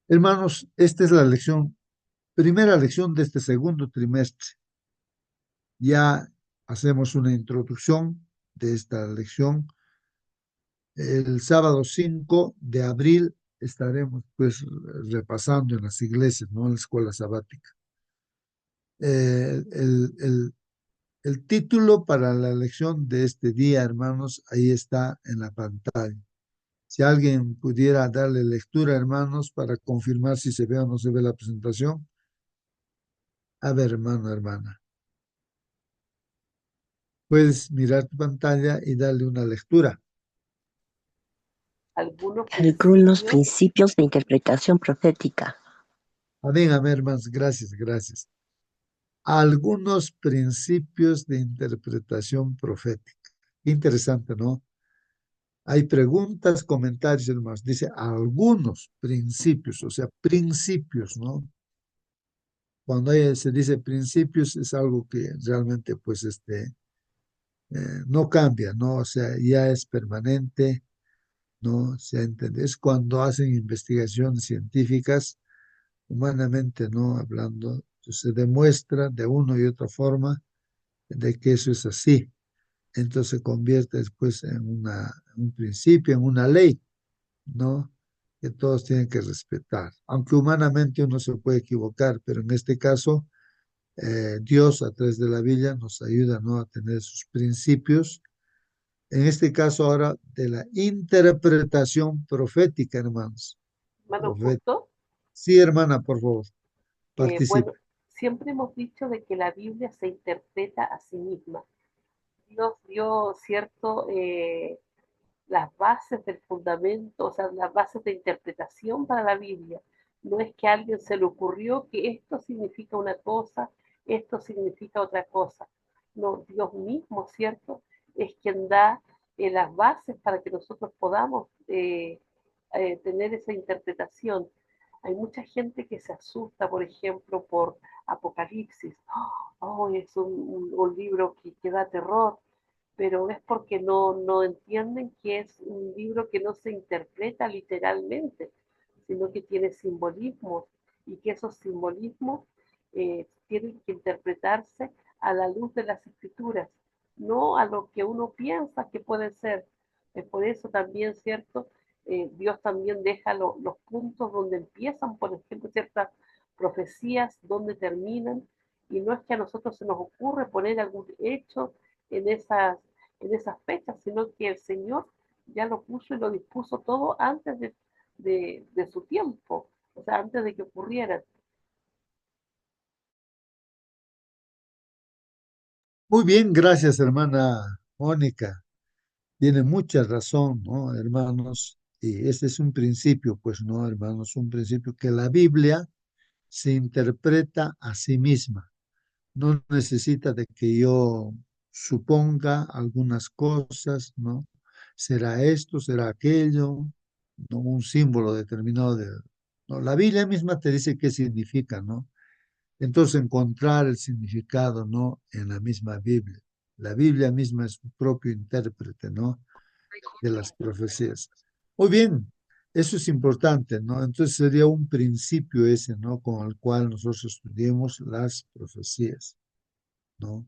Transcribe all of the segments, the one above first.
Hermanos, esta es la lección, primera lección de este segundo trimestre. Ya hacemos una introducción de esta lección. El sábado 5 de abril estaremos pues repasando en las iglesias, ¿no? En la escuela sabática. Eh, el, el, el título para la lección de este día, hermanos, ahí está en la pantalla. Si alguien pudiera darle lectura, hermanos, para confirmar si se ve o no se ve la presentación. A ver, hermano, hermana. Puedes mirar tu pantalla y darle una lectura. Algunos Algunos principios. principios de interpretación profética. Amén, hermanos. Gracias, gracias. Algunos principios de interpretación profética. Interesante, ¿no? Hay preguntas, comentarios, hermanos. Dice algunos principios, o sea, principios, ¿no? Cuando se dice principios es algo que realmente, pues, no cambia, ¿no? O sea, ya es permanente, ¿no? Se entiende. Es cuando hacen investigaciones científicas, humanamente, ¿no? Hablando, se demuestra de una y otra forma de que eso es así. Entonces se convierte después en un principio, en una ley, ¿no? Que todos tienen que respetar. Aunque humanamente uno se puede equivocar, pero en este caso, Dios a través de la Biblia nos ayuda, ¿no? A tener sus principios. En este caso ahora de la interpretación profética, hermanos. Hermano Profética. Justo, Sí, hermana, por favor, participe. bueno, siempre hemos dicho de que la Biblia se interpreta a sí misma. Dios dio cierto las bases del fundamento, o sea, las bases de interpretación para la Biblia. No es que a alguien se le ocurrió que esto significa una cosa, esto significa otra cosa. No, Dios mismo, ¿cierto? Es quien da las bases para que nosotros podamos tener esa interpretación. Hay mucha gente que se asusta, por ejemplo, por Apocalipsis. Oh, es un libro que da terror, pero es porque no entienden que es un libro que no se interpreta literalmente, sino que tiene simbolismos y que esos simbolismos tienen que interpretarse a la luz de las escrituras, no a lo que uno piensa que puede ser. Es por eso también, ¿cierto? Dios también deja los puntos donde empiezan, por ejemplo, ciertas profecías, donde terminan, y no es que a nosotros se nos ocurre poner algún hecho en esas fechas, sino que el Señor ya lo puso y lo dispuso todo antes de su tiempo, o sea, antes de que ocurriera. Muy bien, gracias, hermana Mónica. Tiene mucha razón, ¿no, hermanos? Y este es un principio, pues, ¿no, hermanos? Un principio que la Biblia se interpreta a sí misma. No necesita de que yo suponga algunas cosas, ¿no? Será esto, será aquello, ¿no? Un símbolo determinado de... ¿no? La Biblia misma te dice qué significa, ¿no? Entonces encontrar el significado, ¿no? En la misma Biblia. La Biblia misma es su propio intérprete, ¿no? De las profecías. Muy bien, eso es importante, ¿no? Entonces sería un principio ese, ¿no? Con el cual nosotros estudiemos las profecías, ¿no?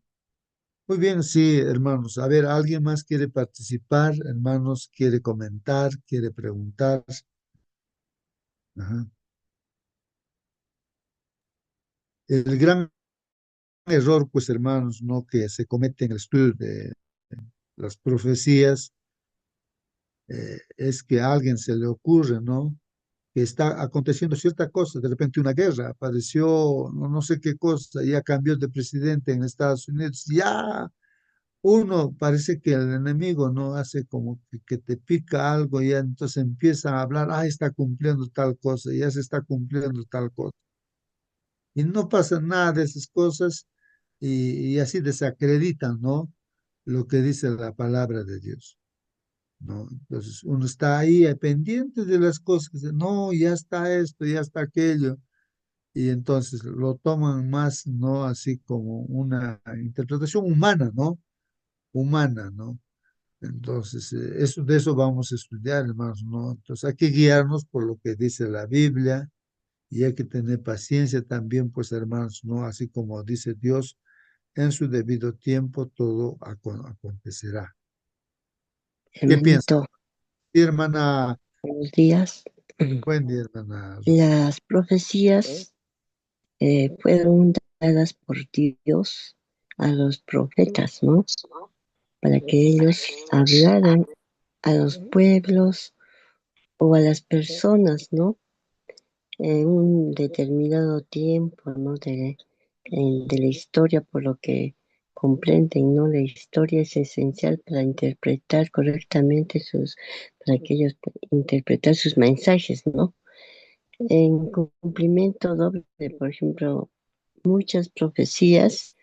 Muy bien, sí, hermanos. A ver, ¿alguien más quiere participar? Hermanos, quiere comentar, quiere preguntar. Ajá. El gran error, pues, hermanos, ¿no? Que se comete en el estudio de las profecías es que a alguien se le ocurre, ¿no? Que está aconteciendo cierta cosa, de repente una guerra, apareció no sé qué cosa, ya cambió de presidente en Estados Unidos, ya uno parece que el enemigo no hace como que te pica algo, y ya entonces empieza a hablar, ah, está cumpliendo tal cosa, ya se está cumpliendo tal cosa. Y no pasa nada de esas cosas y así desacreditan, ¿no? Lo que dice la palabra de Dios, ¿no? Entonces uno está ahí pendiente de las cosas, dice, no, ya está esto, ya está aquello, y entonces lo toman más, ¿no? Así como una interpretación humana, ¿no? Humana, ¿no? Entonces, eso, de eso vamos a estudiar, hermanos, ¿no? Entonces hay que guiarnos por lo que dice la Biblia, y hay que tener paciencia también, pues hermanos, ¿no? Así como dice Dios, en su debido tiempo todo acontecerá. ¿Qué piensa? Hermanito, Sí, hermana, buenos días. buen día, hermana Rosa. Las profecías fueron dadas por Dios a los profetas, ¿no? Para que ellos hablaran a los pueblos o a las personas, ¿no? En un determinado tiempo, ¿no? De la historia, por lo que comprenden, ¿no? La historia es esencial para interpretar correctamente para que ellos puedan interpretar sus mensajes, ¿no? En cumplimiento doble, por ejemplo, muchas profecías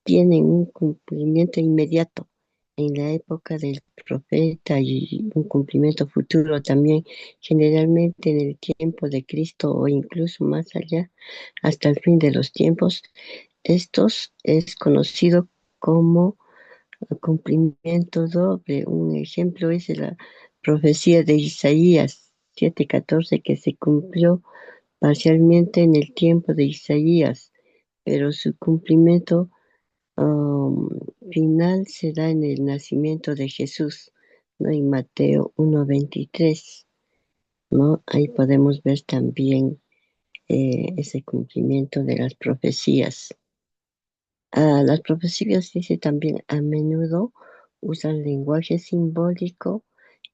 tienen un cumplimiento inmediato en la época del profeta y un cumplimiento futuro también, generalmente en el tiempo de Cristo o incluso más allá, hasta el fin de los tiempos. Estos es conocido como cumplimiento doble. Un ejemplo es la profecía de Isaías 7:14 que se cumplió parcialmente en el tiempo de Isaías, pero su cumplimiento um, final se da en el nacimiento de Jesús, ¿no? En Mateo 1:23, ¿no? Ahí podemos ver también ese cumplimiento de las profecías. Las profecías, dice también, a menudo usan lenguaje simbólico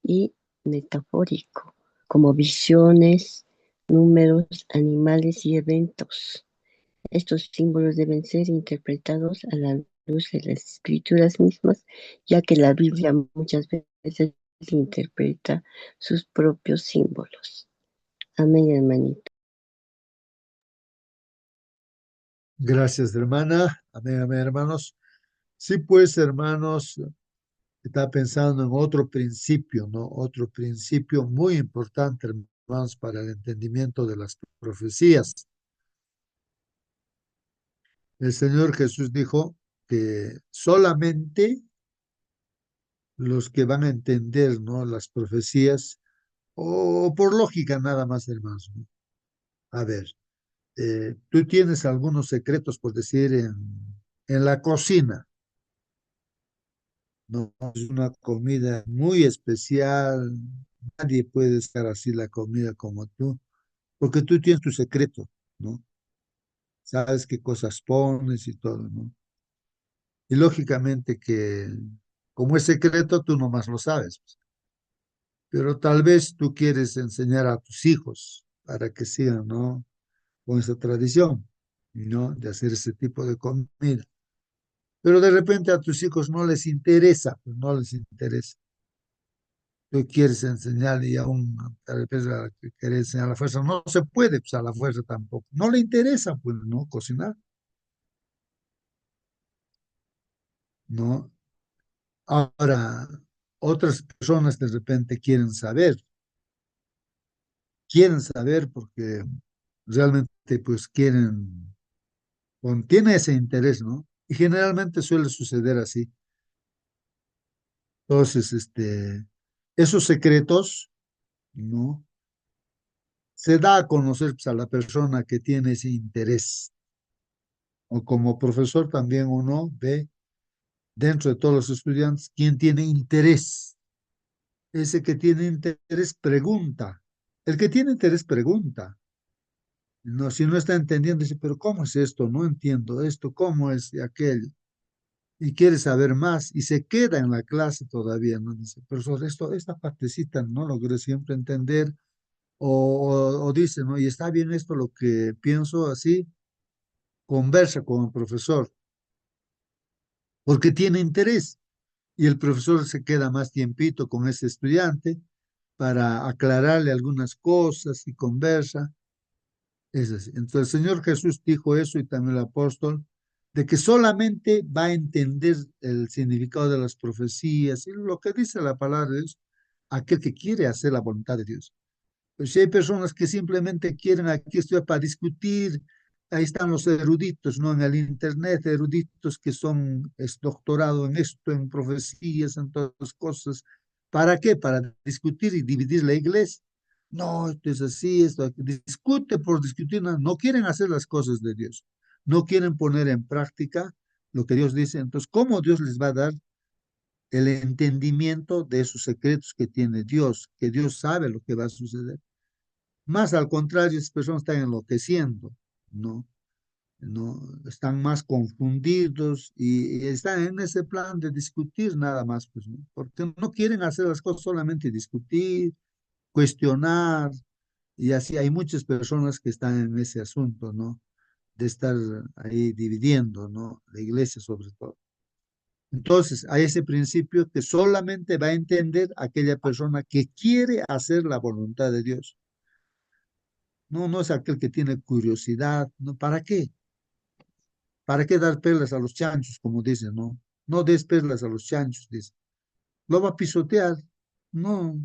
y metafórico, como visiones, números, animales y eventos. Estos símbolos deben ser interpretados a la luz de las escrituras mismas, ya que la Biblia muchas veces interpreta sus propios símbolos. Amén, hermanito. Gracias, hermana. Amén, amén, hermanos. Sí, pues, hermanos, está pensando en otro principio, ¿no? Otro principio muy importante, hermanos, para el entendimiento de las profecías. El Señor Jesús dijo que solamente los que van a entender, ¿no? Las profecías, o por lógica nada más, hermanos, ¿no? A ver, tú tienes algunos secretos, por decir, en la cocina, ¿no? Es una comida muy especial, nadie puede estar así la comida como tú, porque tú tienes tu secreto, ¿no? Sabes qué cosas pones y todo, ¿no? Y lógicamente que como es secreto, tú nomás lo sabes, pues. Pero tal vez tú quieres enseñar a tus hijos para que sigan, ¿no? Con esa tradición, ¿no? De hacer ese tipo de comida. Pero de repente a tus hijos no les interesa, pues no les interesa. Tú quieres enseñar y aún tal vez a la que quieres enseñar a la fuerza, no se puede, pues a la fuerza tampoco. No le interesa, pues, ¿no? Cocinar, ¿no? Ahora, otras personas de repente quieren saber porque realmente pues quieren, tiene ese interés, ¿no? Y generalmente suele suceder así. Entonces, esos secretos, ¿no? Se da a conocer pues, a la persona que tiene ese interés. O como profesor también uno ve dentro de todos los estudiantes quién tiene interés. Ese que tiene interés pregunta. El que tiene interés pregunta. No, si no está entendiendo, dice, pero ¿cómo es esto? No entiendo esto, ¿cómo es aquello? Y quiere saber más y se queda en la clase todavía, ¿no? Dice, profesor, esta partecita no logré siempre entender, o dice, ¿no? Y está bien esto lo que pienso así, conversa con el profesor, porque tiene interés y el profesor se queda más tiempito con ese estudiante para aclararle algunas cosas y conversa. Es así. Entonces el Señor Jesús dijo eso y también el apóstol, de que solamente va a entender el significado de las profecías y lo que dice la palabra de Dios, aquel que quiere hacer la voluntad de Dios. Pues si hay personas que simplemente quieren aquí estudiar para discutir, ahí están los eruditos, ¿no? En el internet, eruditos que son es doctorado en esto, en profecías, en todas las cosas. ¿Para qué? Para discutir y dividir la iglesia. No, esto es así, esto discute por discutir, no, no quieren hacer las cosas de Dios, no quieren poner en práctica lo que Dios dice. Entonces, ¿cómo Dios les va a dar el entendimiento de esos secretos que tiene Dios, que Dios sabe lo que va a suceder? Más al contrario, esas personas están enloqueciendo, ¿no? No, están más confundidos y están en ese plan de discutir nada más, pues, ¿no? Porque no quieren hacer las cosas solamente discutir, cuestionar, y así hay muchas personas que están en ese asunto, ¿no? De estar ahí dividiendo, ¿no? La iglesia sobre todo. Entonces, hay ese principio que solamente va a entender aquella persona que quiere hacer la voluntad de Dios. No, no es aquel que tiene curiosidad, ¿no? ¿Para qué? ¿Para qué dar perlas a los chanchos, como dicen, no? No des perlas a los chanchos, dice. Lo va a pisotear. No.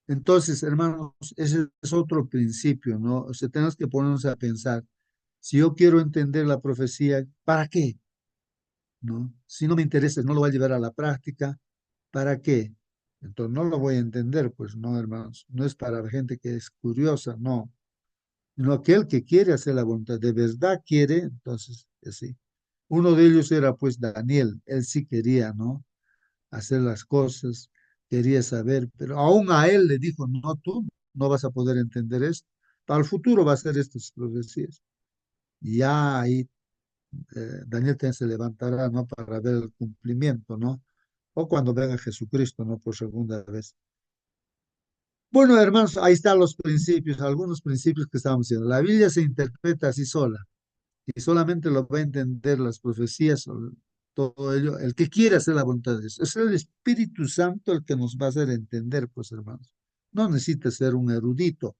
Entonces, hermanos, ese es otro principio, ¿no? O sea, tenemos que ponernos a pensar, si yo quiero entender la profecía, ¿para qué? ¿No? Si no me interesa, no lo voy a llevar a la práctica, ¿para qué? Entonces, no lo voy a entender, pues, no, hermanos. No es para la gente que es curiosa, no. Sino aquel que quiere hacer la voluntad, de verdad quiere, entonces, así. Uno de ellos era pues Daniel, él sí quería, ¿no? Hacer las cosas, quería saber, pero aún a él le dijo, no, tú no vas a poder entender esto, para el futuro va a ser estas profecías. Y ya ahí Daniel también se levantará, ¿no? Para ver el cumplimiento, ¿no? O cuando venga Jesucristo, ¿no? Por segunda vez. Bueno, hermanos, ahí están los principios, algunos principios que estamos diciendo. La Biblia se interpreta así sola y solamente lo va a entender las profecías, o todo ello, el que quiere hacer la voluntad de Dios. Es el Espíritu Santo el que nos va a hacer entender, pues hermanos. No necesitas ser un erudito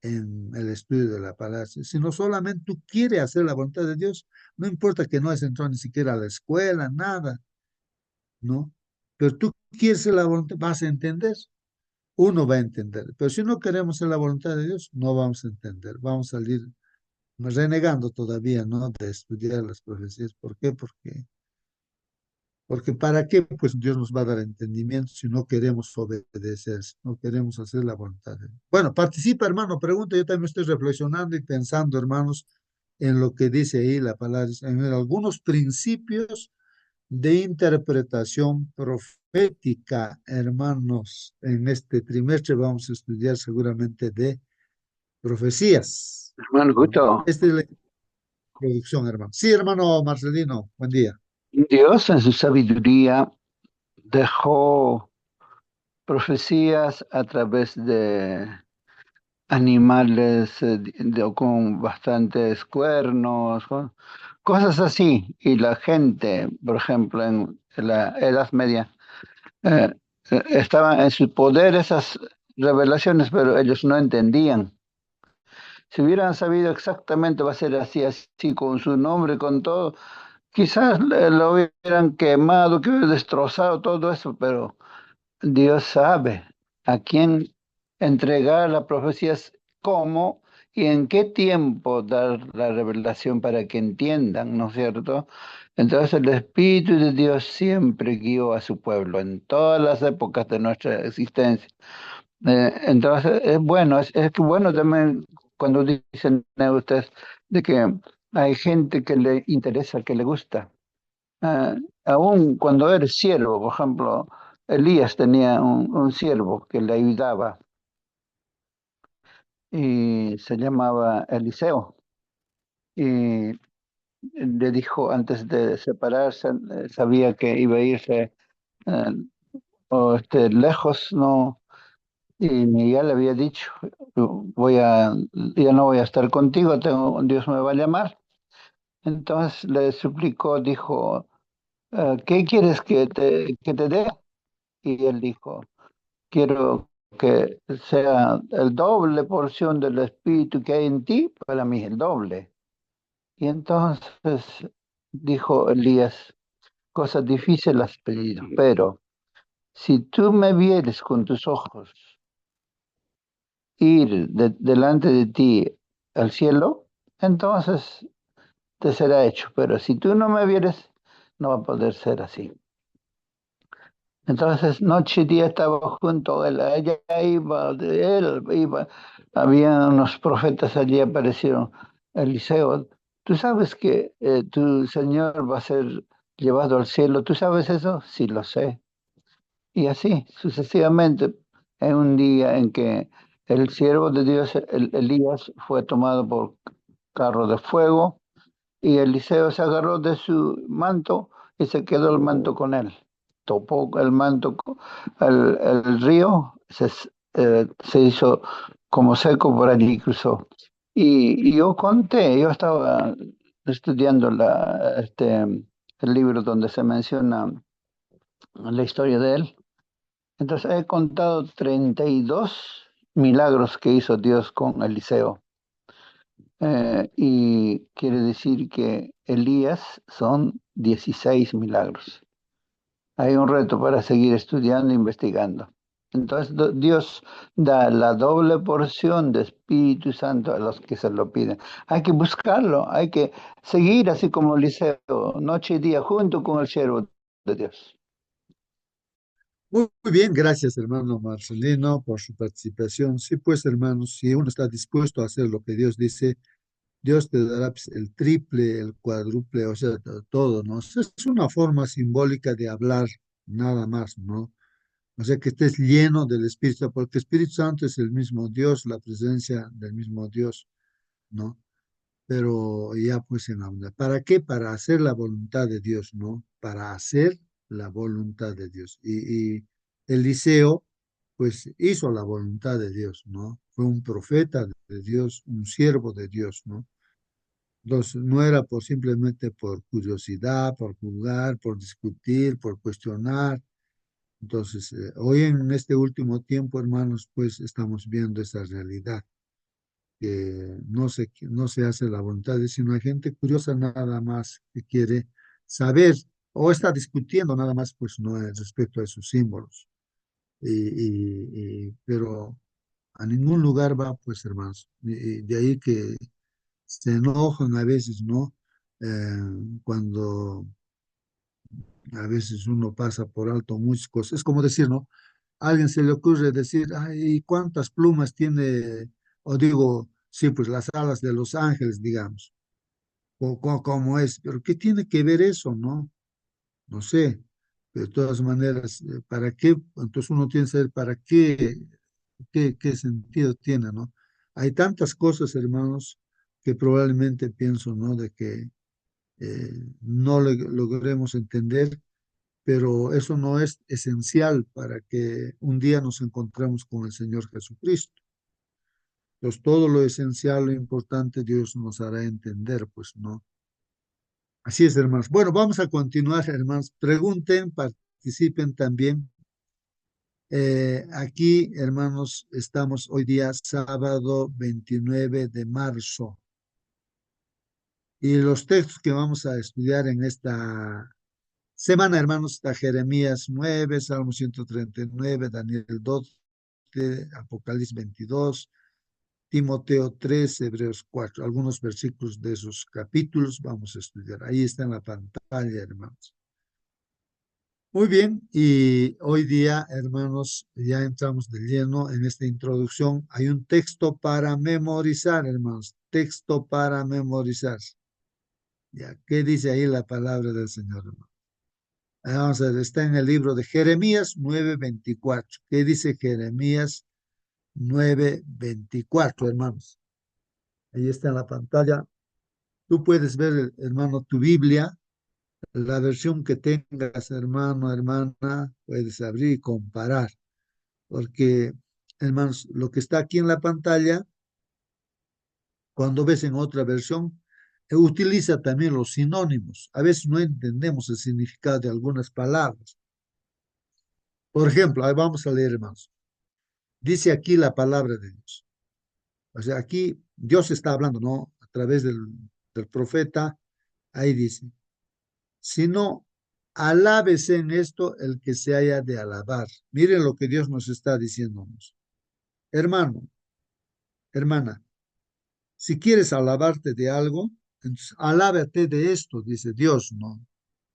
en el estudio de la palabra, sino solamente tú quieres hacer la voluntad de Dios. No importa que no has entrado ni siquiera a la escuela, nada, ¿no? Pero tú quieres hacer la voluntad, vas a entender. Uno va a entender, pero si no queremos hacer la voluntad de Dios, no vamos a entender, vamos a salir renegando todavía, ¿no? De estudiar las profecías. ¿Por qué? Porque ¿para qué? Pues Dios nos va a dar entendimiento si no queremos obedecer, si no queremos hacer la voluntad de Dios. Bueno, participa, hermano, pregunta. Yo también estoy reflexionando y pensando, hermanos, en lo que dice ahí la palabra, en algunos principios de interpretación profética, hermanos. En este trimestre vamos a estudiar seguramente de profecías, Hermano ¿no? Guto, Esta es la introducción, hermano. Sí, hermano Marcelino, buen día. Dios en su sabiduría dejó profecías a través de animales con bastantes cuernos, cosas así. Y la gente, por ejemplo, en la Edad Media, eh, estaban en su poder esas revelaciones, pero ellos no entendían. Si hubieran sabido exactamente va a ser así, así, con su nombre, con todo, quizás lo hubieran quemado, que hubieran destrozado todo eso, pero Dios sabe a quién entregar las profecías, cómo y en qué tiempo dar la revelación para que entiendan, ¿no es cierto? Entonces el Espíritu de Dios siempre guió a su pueblo en todas las épocas de nuestra existencia. Entonces es bueno, es que bueno también cuando dicen ustedes de que hay gente que le interesa, que le gusta. Ah, aún cuando eres siervo, por ejemplo, Elías tenía un siervo que le ayudaba y se llamaba Eliseo. Y le dijo antes de separarse, sabía que iba a irse eh, lejos, ¿no? Y ya le había dicho, ya no voy a estar contigo, Dios me va a llamar. Entonces le suplicó, dijo, ¿qué quieres que te dé? Y él dijo, quiero que sea el doble porción del espíritu que hay en ti, para mí el doble. Y entonces dijo Elías, cosas difíciles has pedido, pero si tú me vieres con tus ojos ir delante de ti al cielo, entonces te será hecho. Pero si tú no me vieres, no va a poder ser así. Entonces, noche y día estaba junto a él. Ella iba, él iba. Había unos profetas allí, aparecieron. Eliseo, tú sabes que tu Señor va a ser llevado al cielo. ¿Tú sabes eso? Sí, lo sé. Y así, sucesivamente, en un día en que el siervo de Dios, Elías, fue tomado por carro de fuego y Eliseo se agarró de su manto y se quedó el manto con él. Topó el manto, el río se hizo como seco por allí cruzó. Y yo conté, yo estaba estudiando el libro donde se menciona la historia de él. Entonces he contado 32 milagros que hizo Dios con Eliseo. Y quiere decir que Elías son 16 milagros. Hay un reto para seguir estudiando e investigando. Entonces Dios da la doble porción de Espíritu Santo a los que se lo piden. Hay que buscarlo, hay que seguir así como Eliseo, noche y día, junto con el siervo de Dios. Muy bien, gracias, hermano Marcelino, por su participación. Sí, pues, hermanos, si uno está dispuesto a hacer lo que Dios dice, Dios te dará pues, el triple, el cuádruple, o sea, todo, ¿no? Es una forma simbólica de hablar nada más, ¿no? O sea, que estés lleno del Espíritu, porque Espíritu Santo es el mismo Dios, la presencia del mismo Dios, ¿no? Pero ya pues en la onda. ¿Para qué? Para hacer la voluntad de Dios, ¿no? Para hacer la voluntad de Dios. Y Eliseo, pues hizo la voluntad de Dios, ¿no? Fue un profeta de Dios, un siervo de Dios, ¿no? Entonces, no era por simplemente por curiosidad, por jugar, por discutir, por cuestionar. Entonces, hoy en este último tiempo, hermanos, pues estamos viendo esa realidad que no se hace la voluntad de Dios, sino hay gente curiosa nada más que quiere saber o está discutiendo nada más, pues no respecto a esos símbolos. Pero a ningún lugar va, pues hermanos. Y de ahí que se enojan a veces, ¿no? Cuando a veces uno pasa por alto muchas cosas. Es como decir, ¿no? A alguien se le ocurre decir, ay, ¿cuántas plumas tiene? O digo, sí, pues las alas de los ángeles, digamos, o cómo es, pero ¿qué tiene que ver eso, no? No sé. De todas maneras, ¿para qué? Entonces uno tiene que saber para qué sentido tiene, ¿no? Hay tantas cosas, hermanos, que probablemente pienso, ¿no? De que no logremos entender, pero eso no es esencial para que un día nos encontremos con el Señor Jesucristo. Entonces, todo lo esencial, lo importante, Dios nos hará entender, pues no. Así es, hermanos. Bueno, vamos a continuar, hermanos. Pregunten, participen también. Aquí, hermanos, estamos hoy día sábado 29 de marzo. Y los textos que vamos a estudiar en esta semana, hermanos, está Jeremías 9, Salmo 139, Daniel 12, Apocalipsis 22, Timoteo 3, Hebreos 4. Algunos versículos de esos capítulos vamos a estudiar. Ahí está en la pantalla, hermanos. Muy bien, y hoy día, hermanos, ya entramos de lleno en esta introducción. Hay un texto para memorizar, hermanos, texto para memorizar. Ya, ¿qué dice ahí la palabra del Señor, hermano? Vamos a ver, está en el libro de Jeremías 9:24. ¿Qué dice Jeremías 9:24, hermanos? Ahí está en la pantalla. Tú puedes ver, hermano, tu Biblia, la versión que tengas, hermano, hermana, puedes abrir y comparar. Porque, hermanos, lo que está aquí en la pantalla, cuando ves en otra versión, utiliza también los sinónimos. A veces no entendemos el significado de algunas palabras. Por ejemplo, ahí vamos a leer, hermanos. Dice aquí la palabra de Dios. O sea, aquí Dios está hablando, ¿no? A través del profeta, ahí dice, sino alábese en esto el que se haya de alabar. Miren lo que Dios nos está diciéndonos. Hermano, hermana, si quieres alabarte de algo, entonces alábate de esto, dice Dios, ¿no?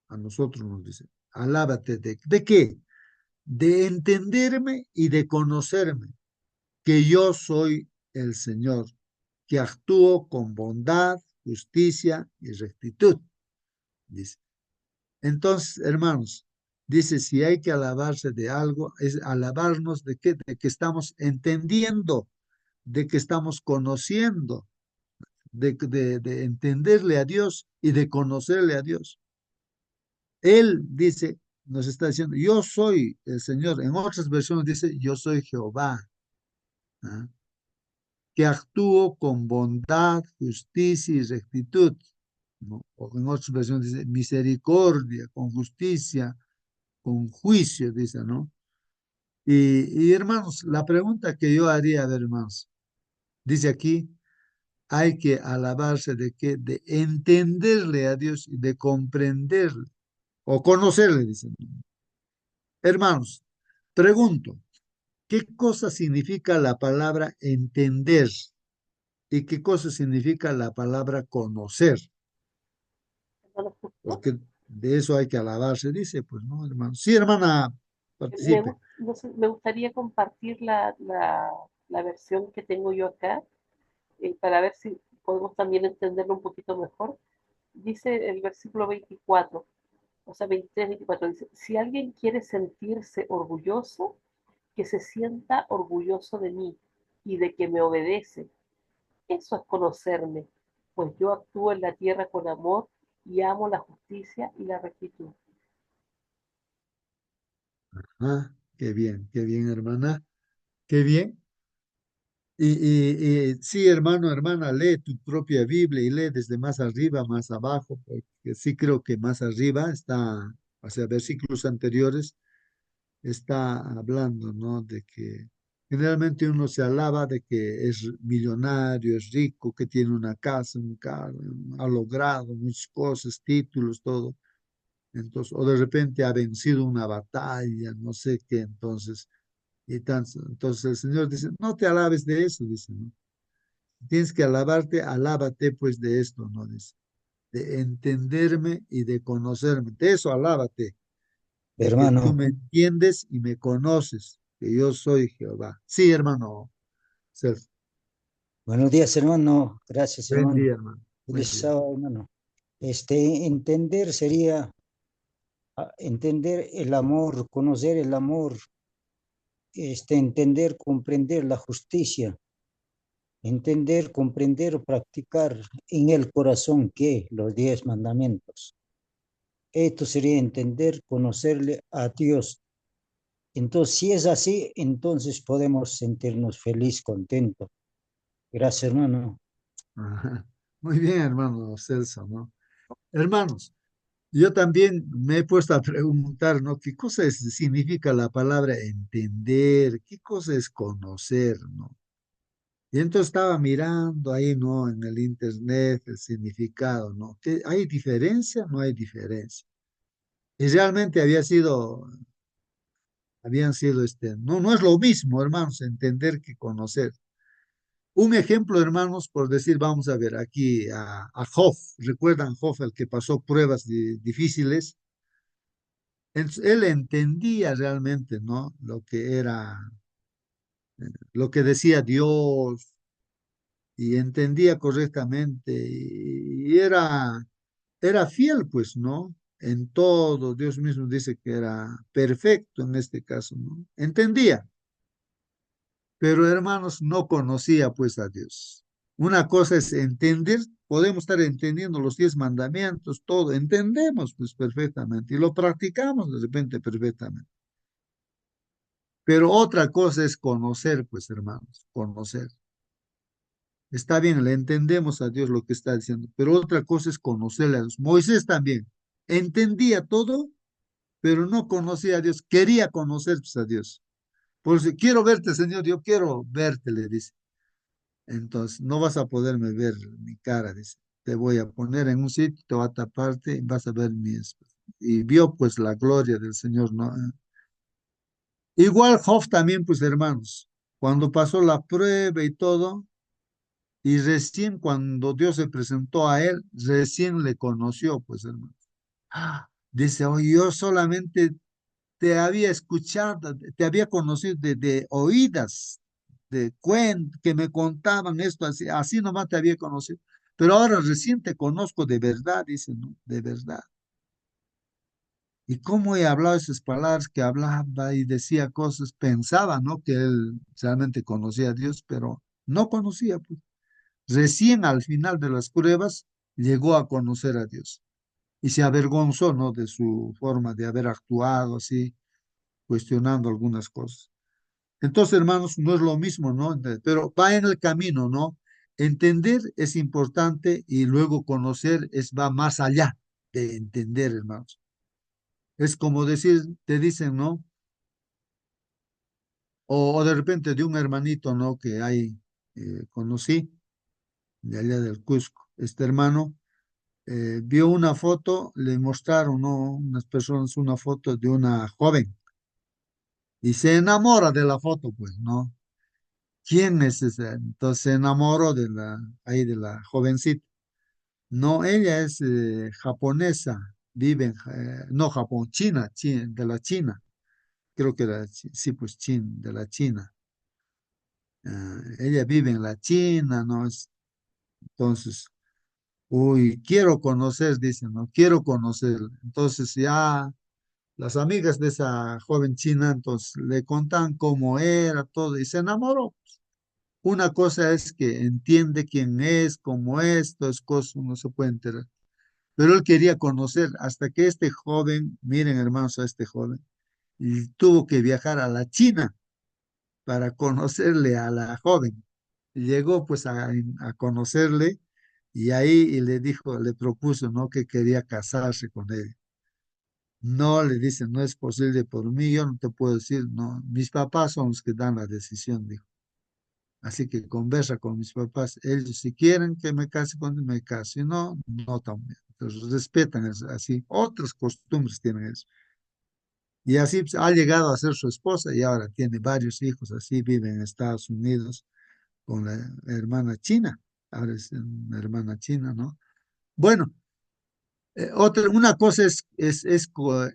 A nosotros nos dice, alábate ¿de qué? de entenderme y de conocerme, que yo soy el Señor, que actúo con bondad, justicia y rectitud, dice. Entonces, hermanos, dice, si hay que alabarse de algo, es alabarnos de qué, de que estamos entendiendo, de que estamos conociendo, de entenderle a Dios y de conocerle a Dios. Él dice, nos está diciendo, yo soy el Señor. En otras versiones dice, yo soy Jehová, ¿ah? Que actúo con bondad, justicia y rectitud, ¿no? O en otras versiones dice, misericordia, con justicia, con juicio, dice, ¿no? Y hermanos, la pregunta que yo haría, a ver, hermanos, dice aquí, hay que alabarse de qué, de entenderle a Dios y de comprenderle, o conocerle, dice. Hermanos, pregunto, ¿qué cosa significa la palabra entender y qué cosa significa la palabra conocer? Hermano Justo, Porque de eso hay que alabarse, dice, pues, ¿no, hermano? Sí, hermana, participe. no sé, me gustaría compartir la versión que tengo yo acá para ver si podemos también entenderlo un poquito mejor. Dice el versículo 24, o sea, 23, 24, dice, si alguien quiere sentirse orgulloso, que se sienta orgulloso de mí y de que me obedece. Eso es conocerme, pues yo actúo en la tierra con amor y amo la justicia y la rectitud. Ah, qué bien, hermana, qué bien. Y sí, hermano, hermana, lee tu propia Biblia y lee desde más arriba, más abajo, porque sí creo que más arriba está, o sea, versículos anteriores, está hablando, ¿no? De que generalmente uno se alaba de que es millonario, es rico, que tiene una casa, un carro, ha logrado muchas cosas, títulos, todo. Entonces, o de repente ha vencido una batalla, no sé qué, entonces, entonces el Señor dice, no te alabes de eso, dice, ¿no? Tienes que alabarte, alábate pues de esto, ¿no? Dice, de entenderme y de conocerme. De eso alábate, de que tú Hermano, me entiendes y me conoces, que yo soy Jehová. Sí, hermano Celso. buenos días, hermano. Gracias, Buen hermano. día, hermano. Feliz Buen día. sábado, hermano. Entender sería entender el amor, conocer el amor, entender, comprender la justicia, entender, comprender o practicar en el corazón que los 10 mandamientos. Esto sería entender, conocerle a Dios. Entonces, si es así, entonces podemos sentirnos feliz, contento. Gracias, hermano. Ajá. Muy bien, hermano Celso, ¿no? Hermanos, yo también me he puesto a preguntar, ¿no? ¿Qué cosa significa la palabra entender? ¿Qué cosa es conocer, ¿no? Y entonces estaba mirando ahí, ¿no? En el internet el significado, ¿no? ¿Qué, hay diferencia? No hay diferencia. Y realmente habían sido, no, no es lo mismo, hermanos, entender que conocer. Un ejemplo, hermanos, por decir, vamos a ver aquí a Job. ¿Recuerdan Job, el que pasó pruebas difíciles? Él entendía realmente, ¿no? Lo que era, lo que decía Dios y entendía correctamente y era fiel, pues, ¿no? En todo, Dios mismo dice que era perfecto en este caso, ¿no? Entendía, pero hermanos, no conocía pues a Dios. Una cosa es entender, podemos estar entendiendo los 10 mandamientos, todo, entendemos pues perfectamente y lo practicamos de repente perfectamente. Pero otra cosa es conocer, pues hermanos, conocer. Está bien, le entendemos a Dios lo que está diciendo, pero otra cosa es conocerle a Dios. Moisés también entendía todo, pero no conocía a Dios, quería conocer pues, a Dios. Por eso, quiero verte, Señor, yo quiero verte, le dice. Entonces, no vas a poderme ver mi cara, dice. Te voy a poner en un sitio, te voy a taparte y vas a ver mi esposa. Y vio pues la gloria del Señor, ¿no? Igual Job también, pues hermanos, cuando pasó la prueba y todo, y recién cuando Dios se presentó a él, recién le conoció, pues hermanos. Dice, oh, yo solamente te había escuchado, te había conocido de oídas, que me contaban esto, así, así nomás te había conocido. Pero ahora recién te conozco de verdad, dice, ¿no? De verdad. Y cómo he hablado esas palabras que hablaba y decía cosas, pensaba, ¿no? Que él realmente conocía a Dios, pero no conocía, pues. Recién al final de las pruebas llegó a conocer a Dios y se avergonzó, ¿no? De su forma de haber actuado así, cuestionando algunas cosas. Entonces, hermanos, no es lo mismo, ¿no? Pero va en el camino, ¿no? Entender es importante y luego conocer va más allá de entender, hermanos. Es como decir, te dicen, ¿no? O de repente de un hermanito, ¿no? Que hay, conocí, de allá del Cusco. Este hermano vio una foto, le mostraron, ¿no? Unas personas una foto de una joven y se enamora de la foto, pues, ¿no? ¿Quién es esa? Entonces se enamoró de ahí de la jovencita. No, ella es japonesa, vive en, no Japón, China, de la China. Creo que era, sí, pues de la China. Ella vive en la China, ¿no? Entonces, uy, quiero conocer, dicen, ¿no? Quiero conocer. Entonces ya las amigas de esa joven china, entonces le contan cómo era todo y se enamoró. Una cosa es que entiende quién es, cómo es, todas cosas, uno se puede enterar. Pero él quería conocer hasta que este joven, miren hermanos a este joven, y tuvo que viajar a la China para conocerle a la joven. Llegó pues a conocerle y ahí y le dijo, le propuso, ¿no? Que quería casarse con él. No, le dice, no es posible por mí, yo no te puedo decir, no, mis papás son los que dan la decisión, dijo. Así que conversa con mis papás, ellos si quieren que me case con él, me caso, si no, no también. Entonces respetan así, otras costumbres tienen eso. Y así pues, ha llegado a ser su esposa y ahora tiene varios hijos, así vive en Estados Unidos con la hermana china, ahora es una hermana china, ¿no? Bueno, una cosa es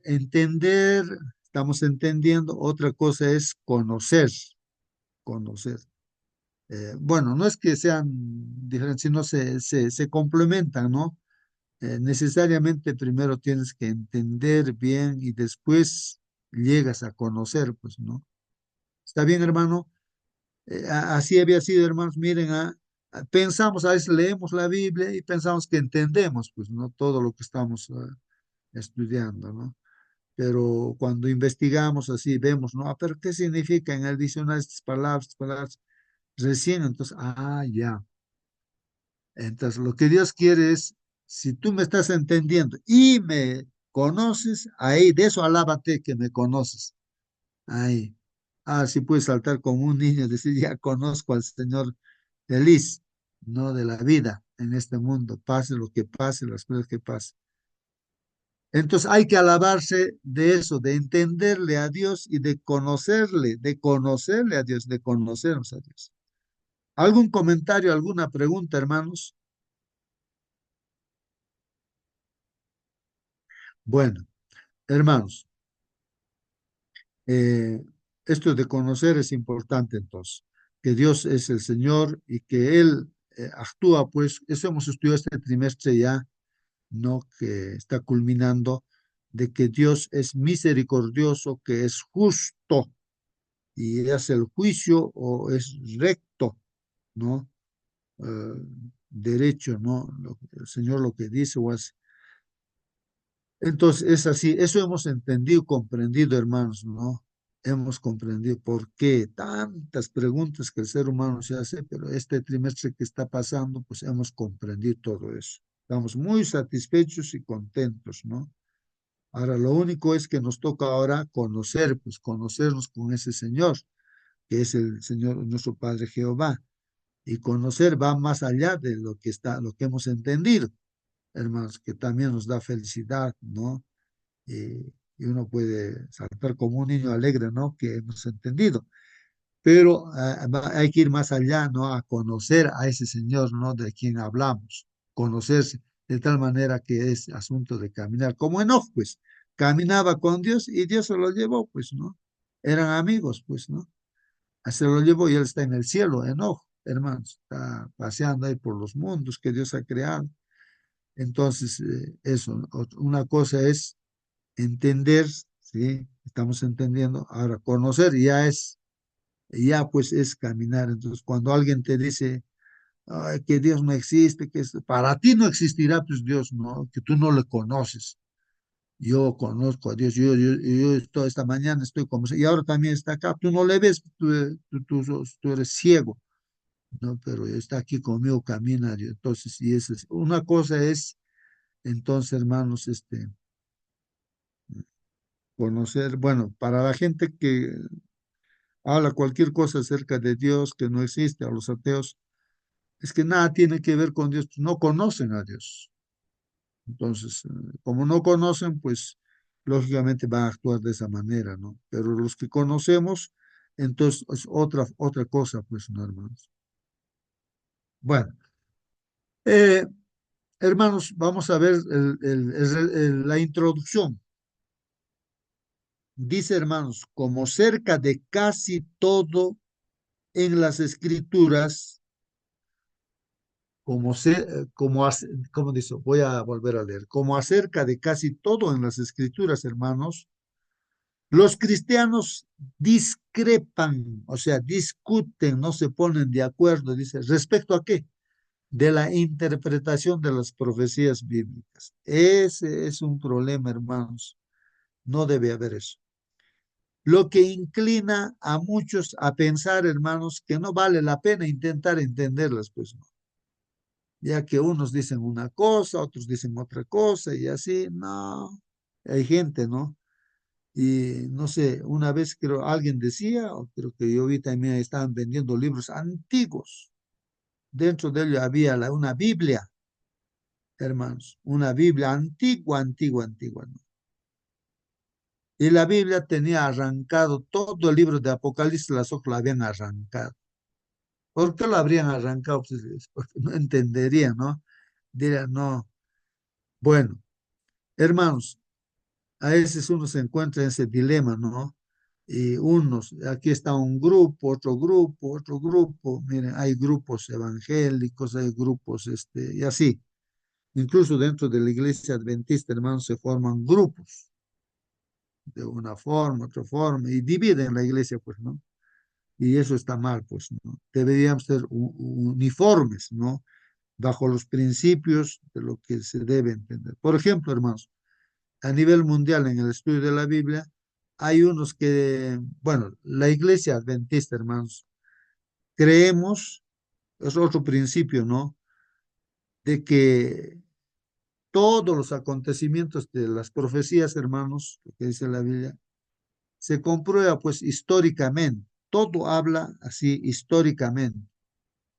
entender, estamos entendiendo, otra cosa es conocer. Bueno, no es que sean diferentes, sino se complementan, ¿no? Necesariamente primero tienes que entender bien y después llegas a conocer, pues, ¿no? ¿Está bien, hermano? Así había sido, hermanos. Miren, pensamos, a veces leemos la Biblia y pensamos que entendemos, pues, ¿no? Todo lo que estamos estudiando, ¿no? Pero cuando investigamos así, vemos, ¿no? Pero ¿qué significa en el diccionario estas palabras? Recién, entonces, ya. Entonces, lo que Dios quiere es, si tú me estás entendiendo y me conoces, ahí, de eso alábate que me conoces. Ahí. Sí puedes saltar como un niño, decir, ya conozco al Señor feliz, no de la vida en este mundo, pase lo que pase, las cosas que pasen. Entonces hay que alabarse de eso, de entenderle a Dios y de conocerle a Dios, de conocernos a Dios. ¿Algún comentario, alguna pregunta, hermanos? Bueno, hermanos, eh, esto de conocer es importante entonces, que Dios es el Señor y que Él actúa, pues eso hemos estudiado este trimestre ya, ¿no? Que está culminando, de que Dios es misericordioso, que es justo y hace el juicio o es recto, ¿no? Eh, derecho, ¿no? El Señor lo que dice o hace. Entonces, es así, eso hemos entendido, comprendido, hermanos, ¿no? Hemos comprendido por qué tantas preguntas que el ser humano se hace, pero este trimestre que está pasando, pues hemos comprendido todo eso. Estamos muy satisfechos y contentos, ¿no? Ahora, lo único es que nos toca ahora conocer, pues conocernos con ese Señor, que es el Señor, nuestro Padre Jehová. Y conocer va más allá de lo que hemos entendido, hermanos, que también nos da felicidad, ¿no? Y uno puede saltar como un niño alegre, ¿no? Que hemos entendido. Pero hay que ir más allá, ¿no? A conocer a ese Señor, ¿no? De quien hablamos, conocerse de tal manera que es asunto de caminar, como Enoch, pues, caminaba con Dios y Dios se lo llevó, pues, ¿no? Eran amigos, pues, ¿no? Se lo llevó y él está en el cielo, Enoch, hermanos, está paseando ahí por los mundos que Dios ha creado. Entonces, eso, ¿no? Una cosa es entender, ¿sí? Estamos entendiendo. Ahora, conocer ya pues es caminar. Entonces, cuando alguien te dice, "Ay, que Dios no existe, para ti no existirá, pues Dios, ¿no? Que tú no le conoces. Yo conozco a Dios, esta mañana estoy como, y ahora también está acá, tú no le ves, tú eres ciego, ¿no? Pero está aquí conmigo, camina Dios. Entonces, y eso es, una cosa es, entonces, hermanos, conocer, bueno, para la gente que habla cualquier cosa acerca de Dios que no existe, a los ateos, es que nada tiene que ver con Dios, pues no conocen a Dios. Entonces, como no conocen, pues lógicamente van a actuar de esa manera, ¿no? Pero los que conocemos, entonces es otra cosa, pues, ¿no, hermanos? Bueno, eh, hermanos, vamos a ver la introducción. Dice, hermanos, como cerca de casi todo en las escrituras, como dice, voy a volver a leer, como acerca de casi todo en las escrituras, hermanos, los cristianos discrepan, o sea, discuten, no se ponen de acuerdo, dice, ¿respecto a qué? De la interpretación de las profecías bíblicas. Ese es un problema, hermanos. No debe haber eso. Lo que inclina a muchos a pensar, hermanos, que no vale la pena intentar entenderlas, pues no. Ya que unos dicen una cosa, otros dicen otra cosa y así, no. Hay gente, ¿no? Y no sé, una vez creo alguien decía, o creo que yo vi también estaban vendiendo libros antiguos. Dentro de ello había una Biblia, hermanos, una Biblia antigua, antigua, antigua, ¿no? Y la Biblia tenía arrancado todo el libro de Apocalipsis, las hojas la habían arrancado. ¿Por qué lo habrían arrancado? Pues, porque no entenderían, ¿no? Dirían, no. Bueno, hermanos, a veces uno se encuentra en ese dilema, ¿no? Y unos, aquí está un grupo, otro grupo, otro grupo. Miren, hay grupos evangélicos, hay grupos, y así. Incluso dentro de la iglesia adventista, hermanos, se forman grupos de una forma, otra forma, y dividen la iglesia, pues, ¿no? Y eso está mal, pues, ¿no? Deberíamos ser uniformes, ¿no? Bajo los principios de lo que se debe entender. Por ejemplo, hermanos, a nivel mundial en el estudio de la Biblia, hay unos que, bueno, la iglesia adventista, hermanos, creemos, es otro principio, ¿no? De que todos los acontecimientos de las profecías, hermanos, lo que dice la Biblia, se comprueba pues históricamente. Todo habla así históricamente.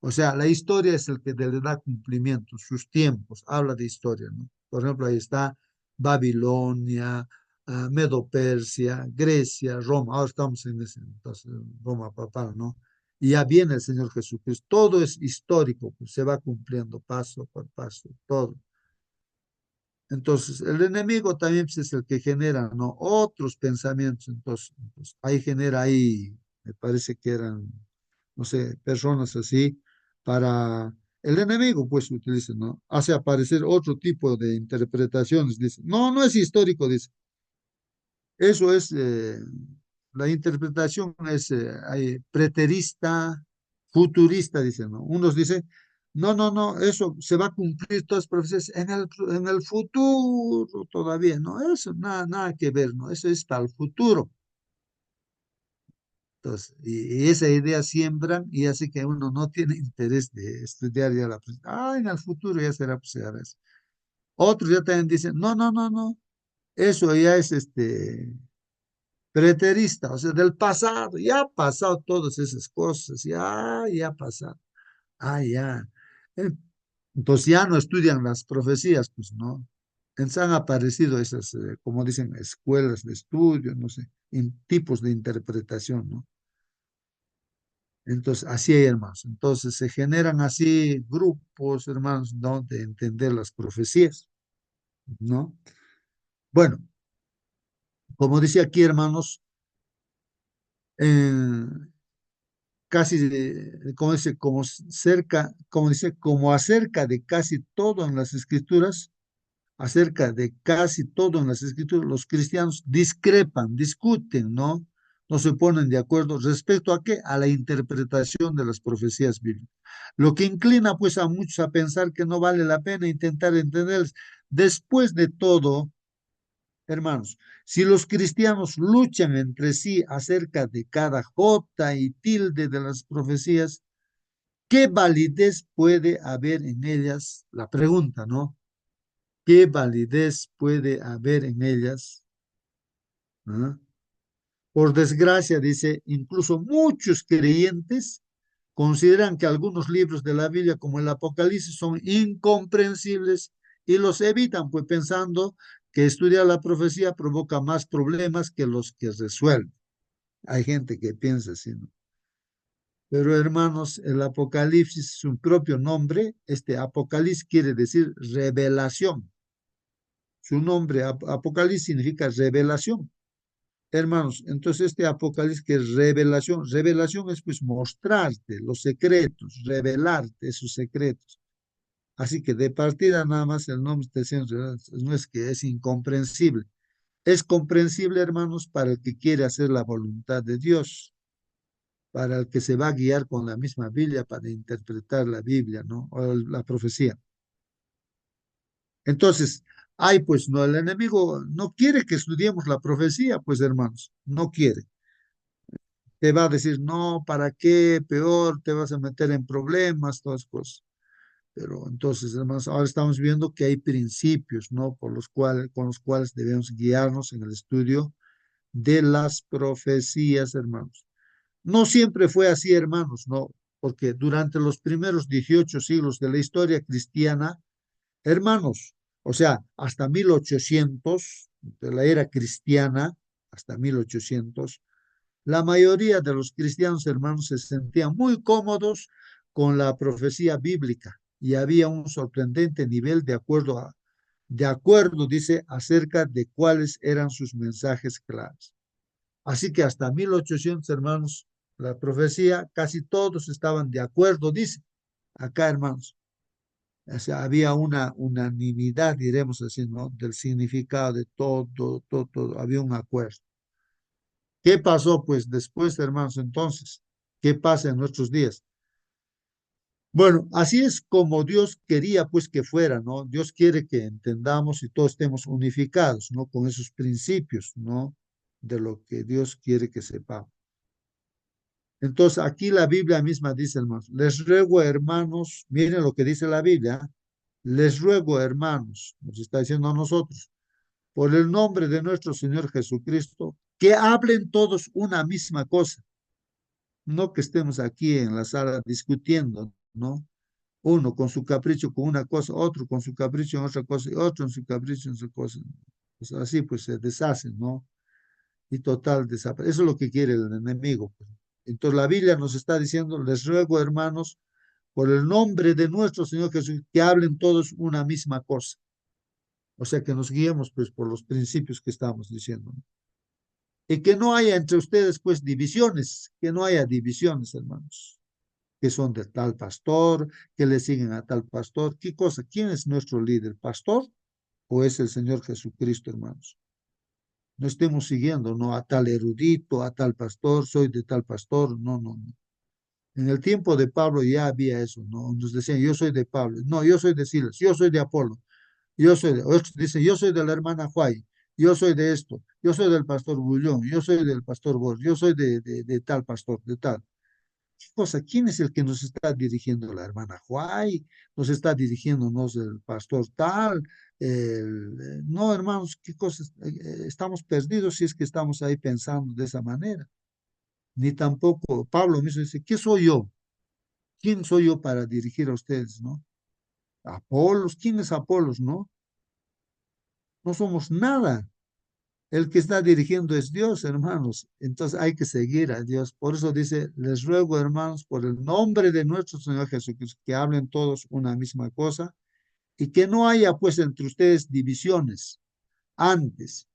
O sea, la historia es el que le da cumplimiento, sus tiempos, habla de historia, ¿no? Por ejemplo, ahí está Babilonia, Medo-Persia, Grecia, Roma. Ahora estamos en ese, entonces, Roma papal, ¿no? Y ya viene el Señor Jesucristo. Todo es histórico, pues se va cumpliendo paso por paso, todo. Entonces, el enemigo también pues, es el que genera, ¿no? Otros pensamientos. Entonces, ahí genera ahí, me parece que eran, no sé, personas así, para el enemigo, pues utiliza, ¿no? Hace aparecer otro tipo de interpretaciones. Dice, no, no es histórico, dice. Eso es, la interpretación es preterista, futurista, dicen, ¿no? Unos dicen, no, no, no, eso se va a cumplir todas las profecías en el futuro todavía, ¿no? Eso nada, nada que ver, ¿no? Eso es para el futuro. Entonces, y esa idea siembran y hace que uno no tiene interés de estudiar ya en el futuro ya será, pues, ya ves. Otros ya también dicen, no, no, no, no, eso ya es preterista, o sea, del pasado, ya ha pasado todas esas cosas, ya ha pasado, ya. Eh, Entonces ya no estudian las profecías, pues no. Entonces han aparecido esas, como dicen, escuelas de estudio, no sé, tipos de interpretación, ¿no? Entonces, así hay, hermanos. Entonces se generan así grupos, hermanos, ¿no? De entender las profecías, ¿no? Bueno, como dice aquí, hermanos, en casi, como dice, como cerca, como dice, como acerca de casi todo en las escrituras, acerca de casi todo en las escrituras, los cristianos discrepan, discuten, ¿no? No se ponen de acuerdo respecto a qué, a la interpretación de las profecías bíblicas. Lo que inclina pues a muchos a pensar que no vale la pena intentar entenderlas. Después de todo, hermanos, si los cristianos luchan entre sí acerca de cada jota y tilde de las profecías, ¿qué validez puede haber en ellas? La pregunta, ¿no? ¿Qué validez puede haber en ellas? ¿Ah? Por desgracia, dice, incluso muchos creyentes consideran que algunos libros de la Biblia, como el Apocalipsis, son incomprensibles y los evitan, pues pensando que estudiar la profecía provoca más problemas que los que resuelve. Hay gente que piensa así, ¿no? Pero hermanos, el Apocalipsis, su propio nombre, este Apocalipsis quiere decir revelación. Su nombre, Apocalipsis, significa revelación. Hermanos, entonces este Apocalipsis que es revelación, revelación es pues mostrarte los secretos, revelarte esos secretos. Así que de partida nada más el nombre está diciendo, no es que es incomprensible. Es comprensible, hermanos, para el que quiere hacer la voluntad de Dios, para el que se va a guiar con la misma Biblia para interpretar la Biblia, ¿no? O la profecía. Entonces, ay, pues no, el enemigo no quiere que estudiemos la profecía, pues hermanos, no quiere. Te va a decir, no, ¿para qué? Peor, te vas a meter en problemas, todas cosas. Pero entonces, hermanos, ahora estamos viendo que hay principios, ¿no? Por los cuales, con los cuales debemos guiarnos en el estudio de las profecías, hermanos. No siempre fue así, hermanos, no, porque durante los primeros 18 siglos de la historia cristiana, hermanos, o sea, hasta 1800, de la era cristiana, hasta 1800, la mayoría de los cristianos hermanos se sentían muy cómodos con la profecía bíblica y había un sorprendente nivel de acuerdo, dice, acerca de cuáles eran sus mensajes claves. Así que hasta 1800, hermanos, la profecía, casi todos estaban de acuerdo, dice, acá, hermanos. O sea, había una unanimidad, diremos así, ¿no? Del significado de todo, había un acuerdo. ¿Qué pasó, pues, después, hermanos, entonces? ¿Qué pasa en nuestros días? Bueno, así es como Dios quería, pues, que fuera, ¿no? Dios quiere que entendamos y todos estemos unificados, ¿no? Con esos principios, ¿no? De lo que Dios quiere que sepamos. Entonces, aquí la Biblia misma dice, hermanos, les ruego, hermanos, miren lo que dice la Biblia, les ruego, hermanos, nos está diciendo a nosotros, por el nombre de nuestro Señor Jesucristo, que hablen todos una misma cosa, no que estemos aquí en la sala discutiendo, ¿no? Uno con su capricho con una cosa, otro con su capricho en otra cosa, y otro en su capricho en otra cosa. Pues así pues se deshacen, ¿no? Y total desaparece. Eso es lo que quiere el enemigo, pues. Entonces la Biblia nos está diciendo, les ruego, hermanos, por el nombre de nuestro Señor Jesús, que hablen todos una misma cosa. O sea, que nos guiemos pues por los principios que estamos diciendo, ¿no? Y que no haya entre ustedes pues divisiones, que no haya divisiones, hermanos, que son de tal pastor, que le siguen a tal pastor. ¿Qué cosa? ¿Quién es nuestro líder? ¿Pastor o es el Señor Jesucristo, hermanos? No estemos siguiendo, no, a tal erudito, a tal pastor, soy de tal pastor, no, no, no. En el tiempo de Pablo ya había eso, ¿no? Nos decían, yo soy de Pablo, no, yo soy de Silas, yo soy de Apolo, yo soy de, otros dicen, yo soy de la hermana Juay, yo soy de esto, yo soy del pastor Bullón, yo soy del pastor Borges, yo soy de tal pastor, de tal. ¿Qué cosa? ¿Quién es el que nos está dirigiendo? La hermana Juay, nos está dirigiéndonos el pastor tal. No, hermanos, ¿qué cosas? Estamos perdidos si es que estamos ahí pensando de esa manera. Ni tampoco, Pablo mismo dice, ¿qué soy yo? ¿Quién soy yo para dirigir a ustedes, no? Apolos, ¿quién es Apolos, no? No somos nada. El que está dirigiendo es Dios, hermanos. Entonces hay que seguir a Dios. Por eso dice, les ruego, hermanos, por el nombre de nuestro Señor Jesucristo, que hablen todos una misma cosa y que no haya pues entre ustedes divisiones. Antes,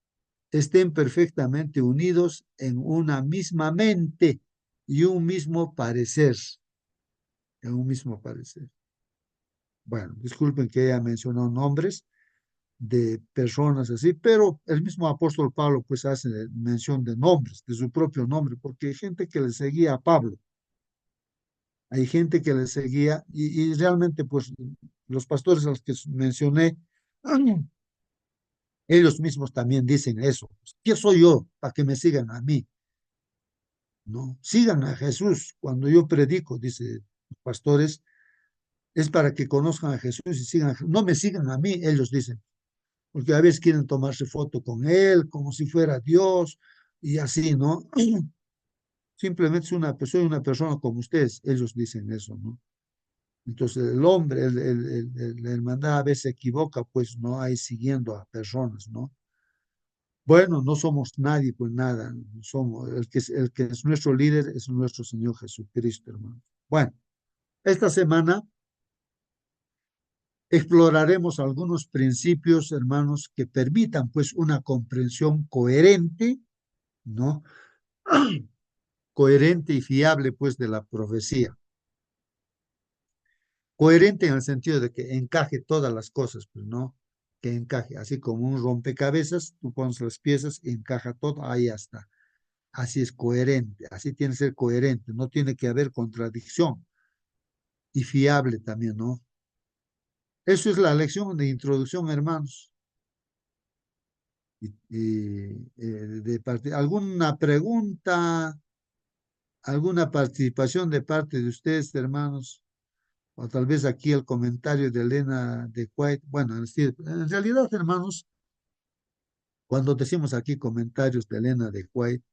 estén perfectamente unidos en una misma mente y un mismo parecer, en un mismo parecer. Bueno, disculpen que haya mencionado nombres de personas así, pero el mismo apóstol Pablo pues hace mención de nombres, de su propio nombre, porque hay gente que le seguía a Pablo, hay gente que le seguía y realmente pues los pastores a los que mencioné, ellos mismos también dicen eso. ¿Quién soy yo para que me sigan a mí? No, sigan a Jesús. Cuando yo predico, dice los pastores, es para que conozcan a Jesús y sigan. No me sigan a mí, ellos dicen, porque a veces quieren tomarse foto con él, como si fuera Dios, y así, ¿no? Simplemente soy una persona como ustedes, ellos dicen eso, ¿no? Entonces el hombre, la hermandad a veces se equivoca, pues no hay siguiendo a personas, ¿no? Bueno, no somos nadie, pues nada, somos, el que es nuestro líder es nuestro Señor Jesucristo, hermano. Bueno, esta semana exploraremos algunos principios, hermanos, que permitan pues una comprensión coherente, ¿no? Coherente y fiable pues de la profecía. Coherente en el sentido de que encaje todas las cosas, pues no, que encaje, así como un rompecabezas, tú pones las piezas y encaja todo, ahí está. Así es coherente, así tiene que ser coherente, no tiene que haber contradicción y fiable también, ¿no? Eso es la lección de introducción, hermanos. ¿Alguna pregunta, alguna participación de parte de ustedes, hermanos? O tal vez aquí el comentario de Elena de White. Bueno, en realidad, hermanos, cuando decimos aquí comentarios de Elena de White,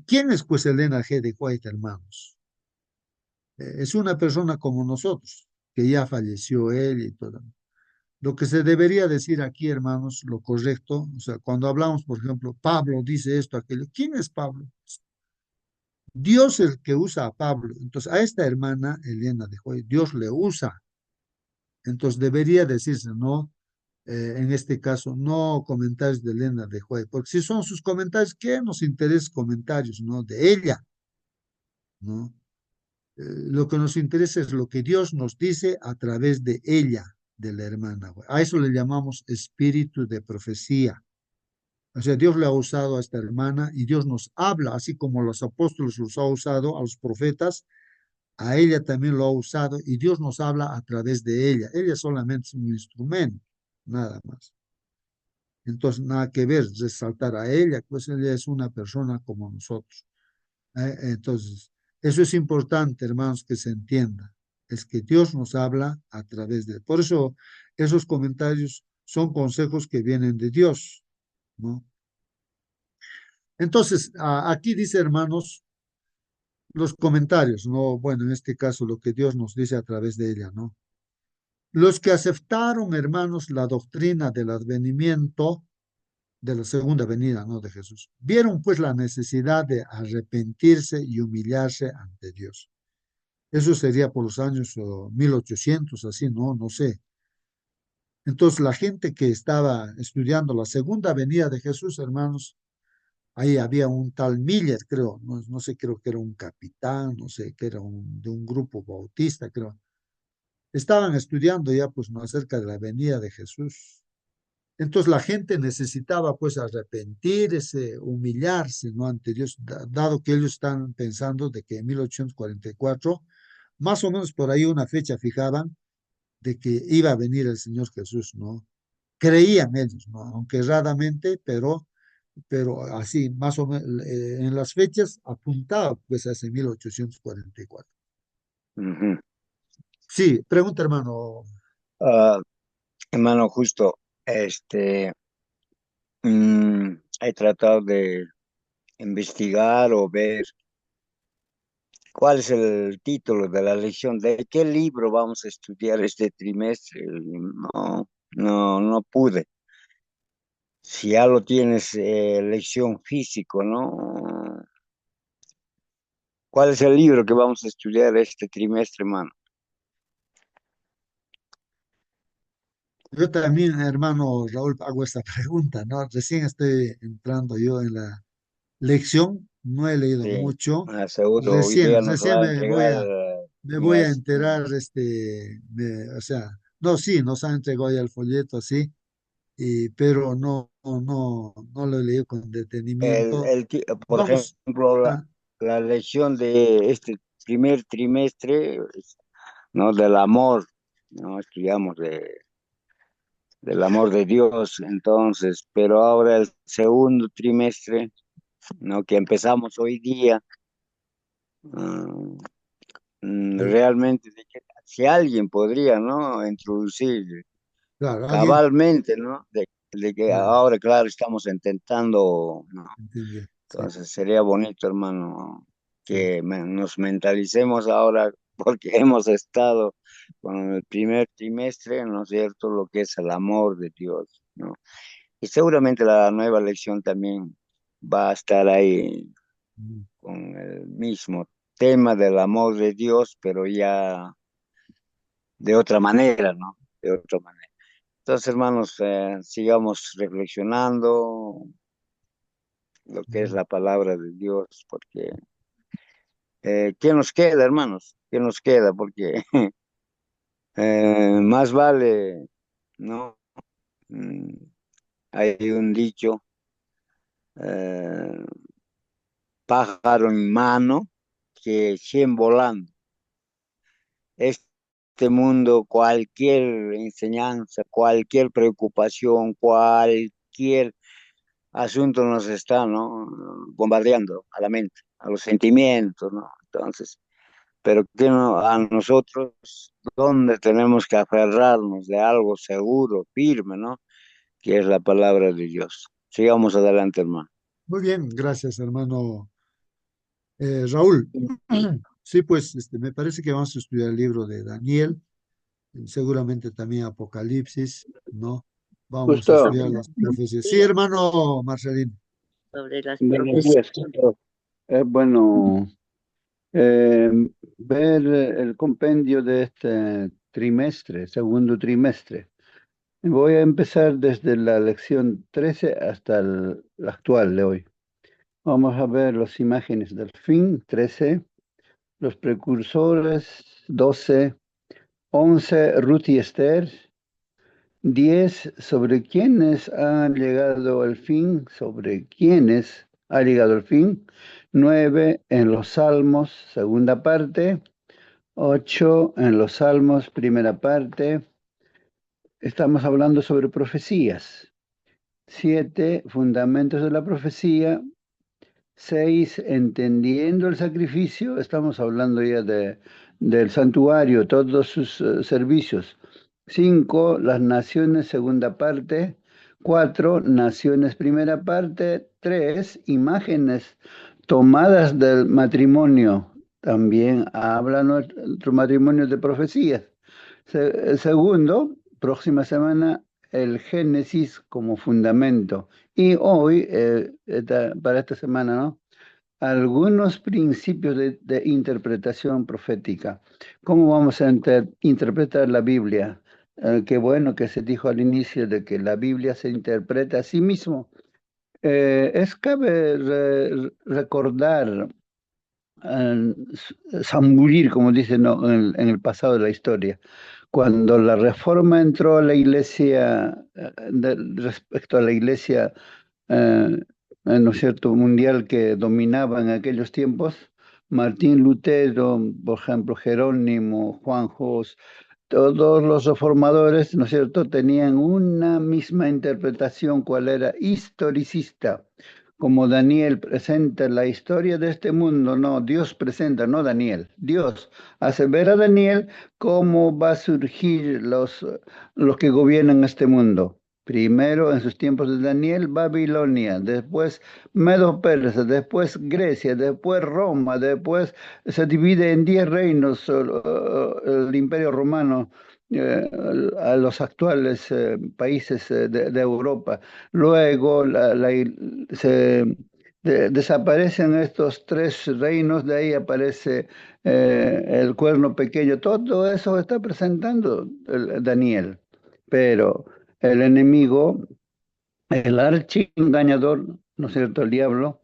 ¿quién es pues Elena G. de White, hermanos? Es una persona como nosotros, que ya falleció él y todo. Lo que se debería decir aquí, hermanos, lo correcto, o sea, cuando hablamos, por ejemplo, Pablo dice esto, aquello, ¿quién es Pablo? Dios es el que usa a Pablo. Entonces, a esta hermana, Elena de White, Dios le usa. Entonces, debería decirse, ¿no? En este caso, no comentarios de Elena de White, porque si son sus comentarios, ¿qué nos interesa comentarios, ¿no? De ella, ¿no? Lo que nos interesa es lo que Dios nos dice a través de ella, de la hermana. A eso le llamamos espíritu de profecía. O sea, Dios le ha usado a esta hermana y Dios nos habla, así como los apóstoles los ha usado a los profetas, a ella también lo ha usado y Dios nos habla a través de ella. Ella solamente es un instrumento, nada más. Entonces, nada que ver, resaltar a ella, pues ella es una persona como nosotros. Entonces, eso es importante, hermanos, que se entienda. Es que Dios nos habla a través de... Por eso, esos comentarios son consejos que vienen de Dios, ¿no? Entonces, aquí dice, hermanos, los comentarios, ¿no? Bueno, en este caso, lo que Dios nos dice a través de ella, ¿no? Los que aceptaron, hermanos, la doctrina del advenimiento, de la segunda venida, ¿no? De Jesús, vieron pues la necesidad de arrepentirse y humillarse ante Dios. Eso sería por los años 1800, así, ¿no? No sé. Entonces, la gente que estaba estudiando la segunda venida de Jesús, hermanos, ahí había un tal Miller, creo, no, no sé, creo que era un capitán, no sé, que era de un grupo bautista, creo. Estaban estudiando ya, pues, no acerca de la venida de Jesús. Entonces, la gente necesitaba, pues, arrepentirse, humillarse, ¿no? Ante Dios, dado que ellos están pensando de que en 1844, más o menos por ahí una fecha fijaban, de que iba a venir el Señor Jesús, ¿no? Creían ellos, ¿no? Aunque erradamente, pero así, más o menos, en las fechas apuntaba pues a ese 1844. Ujú. Sí, pregunta, hermano. Ah, hermano, justo, este, he tratado de investigar o ver cuál es el título de la lección, de qué libro vamos a estudiar este trimestre. No pude. Si ya lo tienes, lección físico, ¿no? ¿Cuál es el libro que vamos a estudiar este trimestre, hermano? Yo también, hermano Raúl, hago esta pregunta, ¿no? Recién estoy entrando yo en la lección, no he leído Sí, mucho, seguro hoy recién, día nos recién va a entregar me voy a maestro. enterar, o sea, no, sí, nos han entregado ya el folleto, sí, pero no lo he leído con detenimiento. Por Vamos, ejemplo, ah, la lección de este primer trimestre, ¿no? Del amor, ¿no? Estudiamos del amor de Dios, entonces, pero ahora el segundo trimestre, ¿no? Que empezamos hoy día, mm, eh, realmente, si alguien podría, ¿no? Introducir claro, alguien, cabalmente, ¿no? De que claro, ahora, claro, estamos intentando, ¿no? entendí, sí, Entonces sería bonito, hermano, sí. que nos mentalicemos ahora, porque hemos estado con el primer trimestre, ¿no es cierto?, lo que es el amor de Dios, ¿no? Y seguramente la nueva lección también va a estar ahí Mm, con el mismo tema del amor de Dios, pero ya de otra manera, ¿no? De otra manera. Entonces, hermanos, sigamos reflexionando lo que es mm, la palabra de Dios, porque ¿qué nos queda, hermanos? ¿Qué nos queda? Porque más vale, ¿no? Mm, Hay un dicho, eh, pájaro en mano que 100 volando. Este mundo, cualquier enseñanza, cualquier preocupación, cualquier asunto nos está, ¿no? Bombardeando a la mente, a los sentimientos, ¿no? Entonces, pero que no, a nosotros, ¿dónde tenemos que aferrarnos de algo seguro, firme, ¿no? Que es la palabra de Dios. Sigamos adelante, hermano. muy bien, gracias, hermano Raúl. Sí, pues me parece que vamos a estudiar el libro de Daniel, seguramente también Apocalipsis, ¿no? Vamos a Justo, estudiar las profecías. Sí, hermano Marcelino. sobre las buenos profecías. días. Es bueno eh, ver el compendio de este trimestre, segundo trimestre. Voy a empezar desde la lección 13 hasta la actual de hoy. Vamos a ver las imágenes del fin, 13, los precursores, 12, 11, Ruth y Esther, 10, sobre quiénes han llegado al fin, sobre quiénes ha llegado el fin, 9, en los Salmos, segunda parte, 8, en los Salmos, primera parte, estamos hablando sobre profecías, 7, fundamentos de la profecía, 6, entendiendo el sacrificio, estamos hablando ya del santuario, todos sus servicios. 5, las naciones, segunda parte. 4, naciones, primera parte. 3, imágenes tomadas del matrimonio. También habla nuestro matrimonio de profecías. Segundo, próxima semana, el Génesis como fundamento. Y hoy, para esta semana, ¿no? Algunos principios de interpretación profética. ¿Cómo vamos a interpretar la Biblia? Qué bueno que se dijo al inicio de que la Biblia se interpreta a sí mismo. Cabe recordar, zambullir, como dicen, ¿no? En el pasado de la historia. Cuando la reforma entró a la iglesia, respecto a la iglesia, eh, ¿no es cierto?, mundial que dominaba en aquellos tiempos, Martín Lutero, por ejemplo, Jerónimo, Juan Hus, todos los reformadores, ¿no es cierto?, tenían una misma interpretación, cual era historicista. Como Daniel presenta la historia de este mundo, no, Dios presenta, no Daniel. Dios hace ver a Daniel cómo va a surgir los que gobiernan este mundo. Primero, en sus tiempos de Daniel, Babilonia, después Medo-Persa, después Grecia, después Roma, después se divide en 10 reinos el Imperio Romano, a los actuales países de Europa. Luego desaparecen estos 3 reinos, de ahí aparece el cuerno pequeño. Todo eso está presentando Daniel. pero el enemigo, el archiengañador, ¿no es cierto?, el diablo,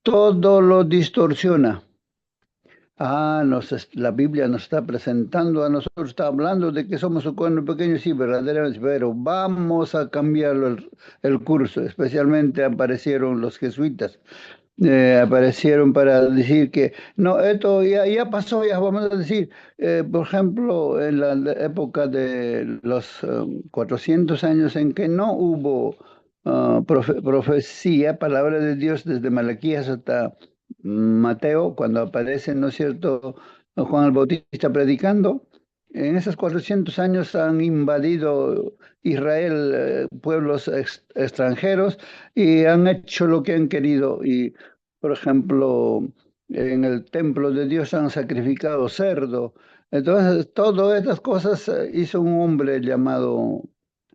todo lo distorsiona. La Biblia nos está presentando a nosotros, está hablando de que somos un cuerno pequeño, sí, verdaderamente, pero vamos a cambiarlo el curso. Especialmente aparecieron los jesuitas, aparecieron para decir que no, esto ya pasó, ya vamos a decir, por ejemplo, en la época de los 400 años en que no hubo profecía, palabra de Dios desde Malaquías hasta Mateo, cuando aparece, ¿no es cierto?, Juan el Bautista predicando. En esos 400 años han invadido Israel, pueblos extranjeros, y han hecho lo que han querido. Y, por ejemplo, en el templo de Dios han sacrificado cerdo. Entonces, todas estas cosas hizo un hombre llamado,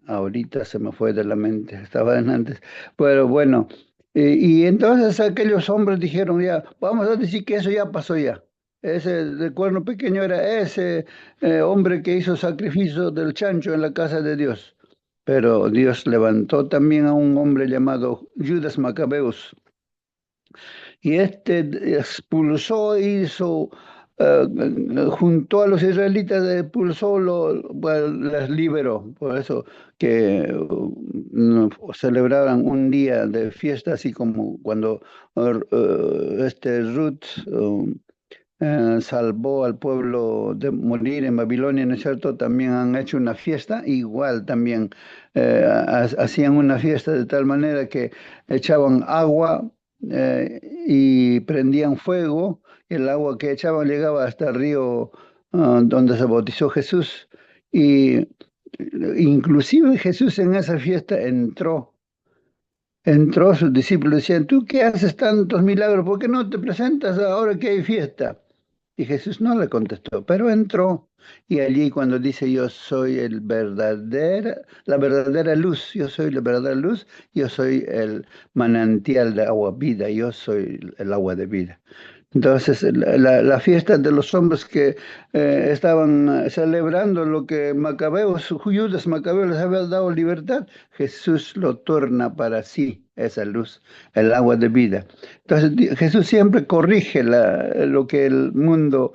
ahorita se me fue de la mente, estaba en antes, pero bueno, y entonces aquellos hombres dijeron ya, vamos a decir que eso ya pasó ya. Ese de cuerno pequeño era ese hombre que hizo sacrificio del chancho en la casa de Dios. Pero Dios levantó también a un hombre llamado Judas Macabeus, y este expulsó, hizo, junto a los israelitas, expulsó, bueno, les liberó. Por eso que no celebraban un día de fiesta, así como cuando Ruth salvó al pueblo de morir en Babilonia, ¿no es cierto? También han hecho una fiesta, igual también hacían una fiesta de tal manera que echaban agua y prendían fuego, y el agua que echaban llegaba hasta el río donde se bautizó Jesús, y inclusive Jesús en esa fiesta entró, sus discípulos decían, ¿tú qué haces tantos milagros? ¿Por qué no te presentas ahora que hay fiesta? Y Jesús no le contestó, pero entró. Y allí cuando dice, yo soy la verdadera luz, yo soy la verdadera luz, yo soy el manantial de agua vida, yo soy el agua de vida. Entonces, la fiesta de los hombres que estaban celebrando lo que Macabeos, Judas Macabeos les había dado libertad, Jesús lo torna para sí, esa luz, el agua de vida. Entonces, Jesús siempre corrige lo que el mundo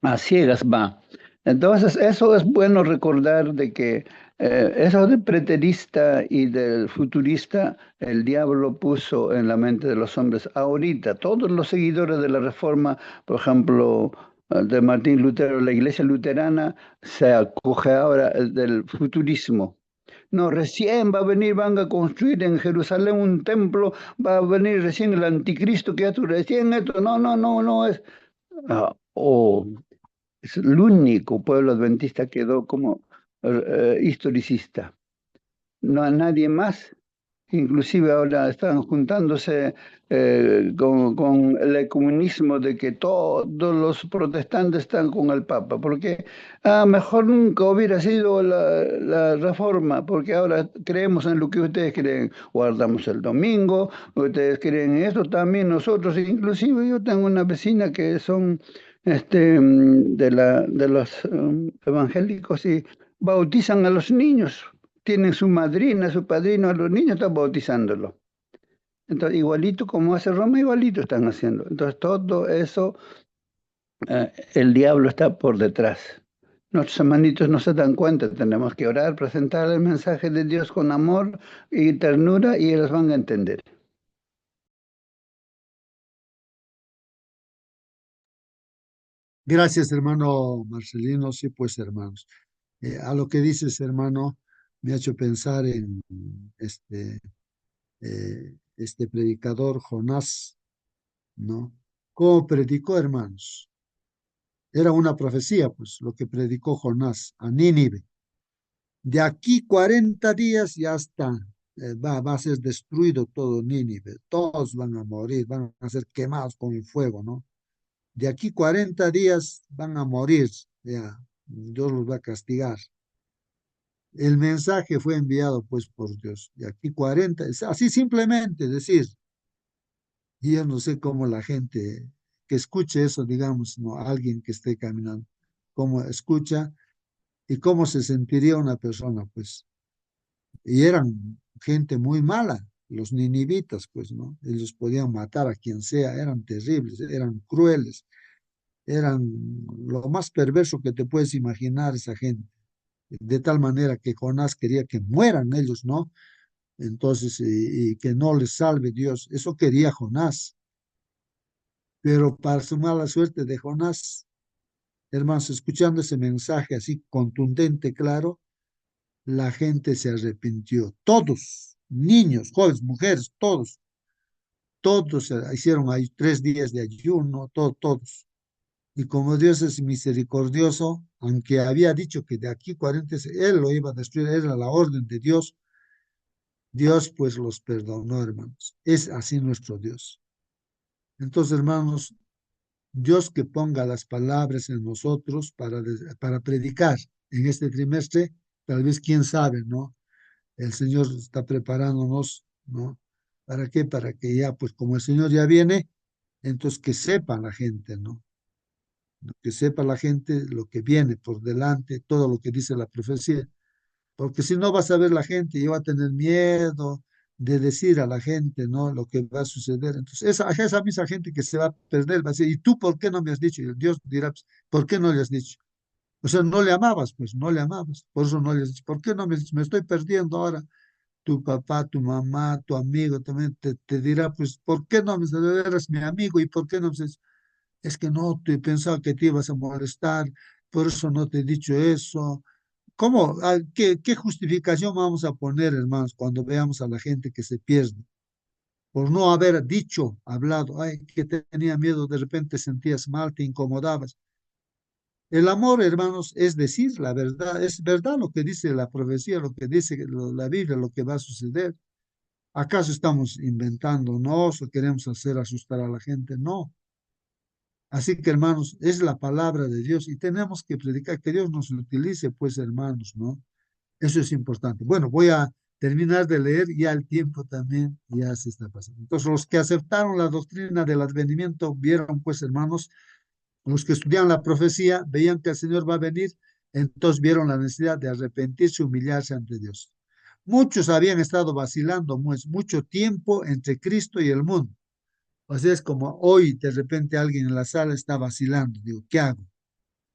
a ciegas va. Entonces, eso es bueno recordar de que eso de preterista y del futurista, el diablo puso en la mente de los hombres. Ahorita, todos los seguidores de la Reforma, por ejemplo, de Martín Lutero, la Iglesia Luterana, se acoge ahora del futurismo. No, recién va a venir, van a construir en Jerusalén un templo, va a venir recién el anticristo, que ya tú recién esto, no, no, no, no es. O es el único pueblo adventista que quedó como historicista. No hay nadie más. Inclusive ahora están juntándose con el ecumenismo de que todos los protestantes están con el Papa, porque mejor nunca hubiera sido la reforma, porque ahora creemos en lo que ustedes creen, guardamos el domingo, ustedes creen en esto también, nosotros, inclusive yo tengo una vecina que son de los evangélicos, y bautizan a los niños, tienen su madrina, su padrino, a los niños están bautizándolo. Entonces, igualito como hace Roma, igualito están haciendo. Entonces, todo eso, el diablo está por detrás. Nuestros hermanitos no se dan cuenta, tenemos que orar, presentar el mensaje de Dios con amor y ternura, y ellos van a entender. Gracias, hermano Marcelino. Sí, pues, hermanos. A lo que dices, hermano, me ha hecho pensar en este predicador Jonás, ¿no? ¿Cómo predicó, hermanos? Era una profecía, pues, lo que predicó Jonás a Nínive. De aquí 40 días ya está, va a ser destruido todo Nínive, todos van a morir, van a ser quemados con el fuego, ¿no? De aquí 40 días van a morir, ya, Dios los va a castigar. El mensaje fue enviado pues por Dios. De aquí 40, así simplemente decir, y yo no sé cómo la gente que escuche eso, digamos, no alguien que esté caminando, cómo escucha, ¿Y cómo se sentiría una persona? Pues, y eran gente muy mala, los ninivitas, pues, ¿no? Ellos podían matar a quien sea, eran terribles, eran crueles, eran lo más perverso que te puedes imaginar esa gente. De tal manera que Jonás quería que mueran ellos, ¿no? Entonces, y que no les salve Dios. Eso quería Jonás. Pero para su mala suerte de Jonás, hermanos, escuchando ese mensaje así contundente, claro, la gente se arrepintió. Todos, niños, jóvenes, mujeres, todos hicieron ahí 3 días de ayuno, todos. Y como Dios es misericordioso, aunque había dicho que de aquí 40, Él lo iba a destruir, era la orden de Dios, Dios pues los perdonó, hermanos. Es así nuestro Dios. Entonces, hermanos, Dios que ponga las palabras en nosotros para predicar en este trimestre, tal vez quién sabe, ¿no? El Señor está preparándonos, ¿no? ¿Para qué? Para que ya, pues como el Señor ya viene, entonces que sepa la gente, ¿no? Que sepa la gente lo que viene por delante, todo lo que dice la profecía. Porque si no vas a ver la gente y va a tener miedo de decir a la gente, ¿no? Lo que va a suceder. Entonces, esa misma gente que se va a perder va a decir, ¿y tú por qué no me has dicho? Y Dios dirá, pues, ¿por qué no le has dicho? O sea, no le amabas, pues, no le amabas. Por eso no le has dicho, ¿por qué no me has dicho? Me estoy perdiendo ahora. Tu papá, tu mamá, tu amigo también te dirá, pues, ¿por qué no me eres mi amigo? ¿Y por qué no me dices? Es que no te pensaba que te ibas a molestar, por eso no te he dicho eso. ¿Cómo? ¿Qué justificación vamos a poner, hermanos, cuando veamos a la gente que se pierde? Por no haber dicho, hablado, ay, que tenía miedo, de repente sentías mal, te incomodabas. El amor, hermanos, es decir la verdad, es verdad lo que dice la profecía, lo que dice la Biblia, lo que va a suceder. ¿Acaso estamos inventándonos o queremos hacer asustar a la gente? No. Así que, hermanos, es la palabra de Dios y tenemos que predicar, que Dios nos utilice, pues, hermanos, ¿no? Eso es importante. Bueno, voy a terminar de leer, ya el tiempo también ya se está pasando. Entonces, los que aceptaron la doctrina del advenimiento vieron, pues, hermanos, los que estudian la profecía, veían que el Señor va a venir, entonces vieron la necesidad de arrepentirse y humillarse ante Dios. Muchos habían estado vacilando mucho tiempo entre Cristo y el mundo. O sea, es como hoy de repente alguien en la sala está vacilando. Digo, ¿qué hago?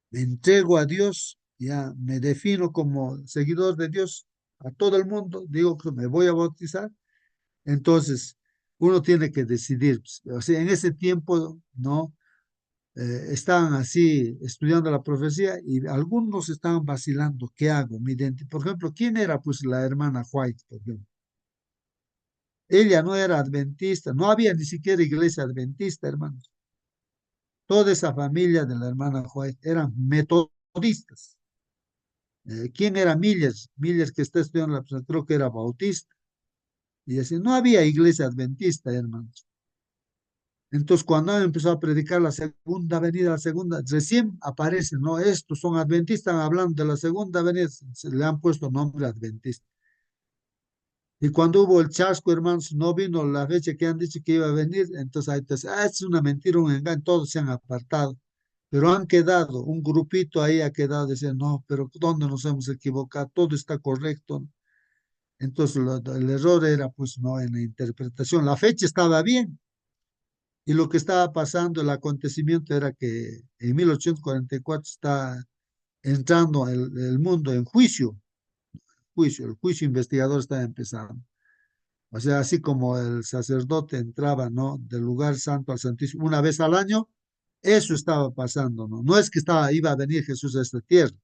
¿Me entrego a Dios? ¿Ya me defino como seguidor de Dios a todo el mundo? Digo que me voy a bautizar. Entonces, uno tiene que decidir, pues. O sea, en ese tiempo, ¿no? Estaban así estudiando la profecía y algunos estaban vacilando. ¿Qué hago? Por ejemplo, ¿quién era pues la hermana White, por ejemplo? Ella no era adventista, no había ni siquiera iglesia adventista, hermanos. Toda esa familia de la hermana White eran metodistas. ¿Quién era Millers? Millers que está estudiando la profecía, creo que era bautista. Y así, no había iglesia adventista, hermanos. Entonces, cuando han empezado a predicar la segunda venida, la segunda, recién aparecen, ¿no? Estos son adventistas, hablando de la segunda venida, se le han puesto nombre adventista. Y cuando hubo el chasco, hermanos, no vino la fecha que han dicho que iba a venir, entonces ahí te es una mentira, un engaño, todos se han apartado. Pero han quedado, un grupito ahí ha quedado diciendo, no, pero ¿dónde nos hemos equivocado? Todo está correcto. Entonces el error era, pues, no, en la interpretación. La fecha estaba bien, y lo que estaba pasando, el acontecimiento era que en 1844 está entrando el mundo en el juicio investigador está empezando. O sea, así como el sacerdote entraba, ¿no? Del lugar santo al santísimo una vez al año, eso estaba pasando, ¿no? No es que iba a venir Jesús a esta tierra,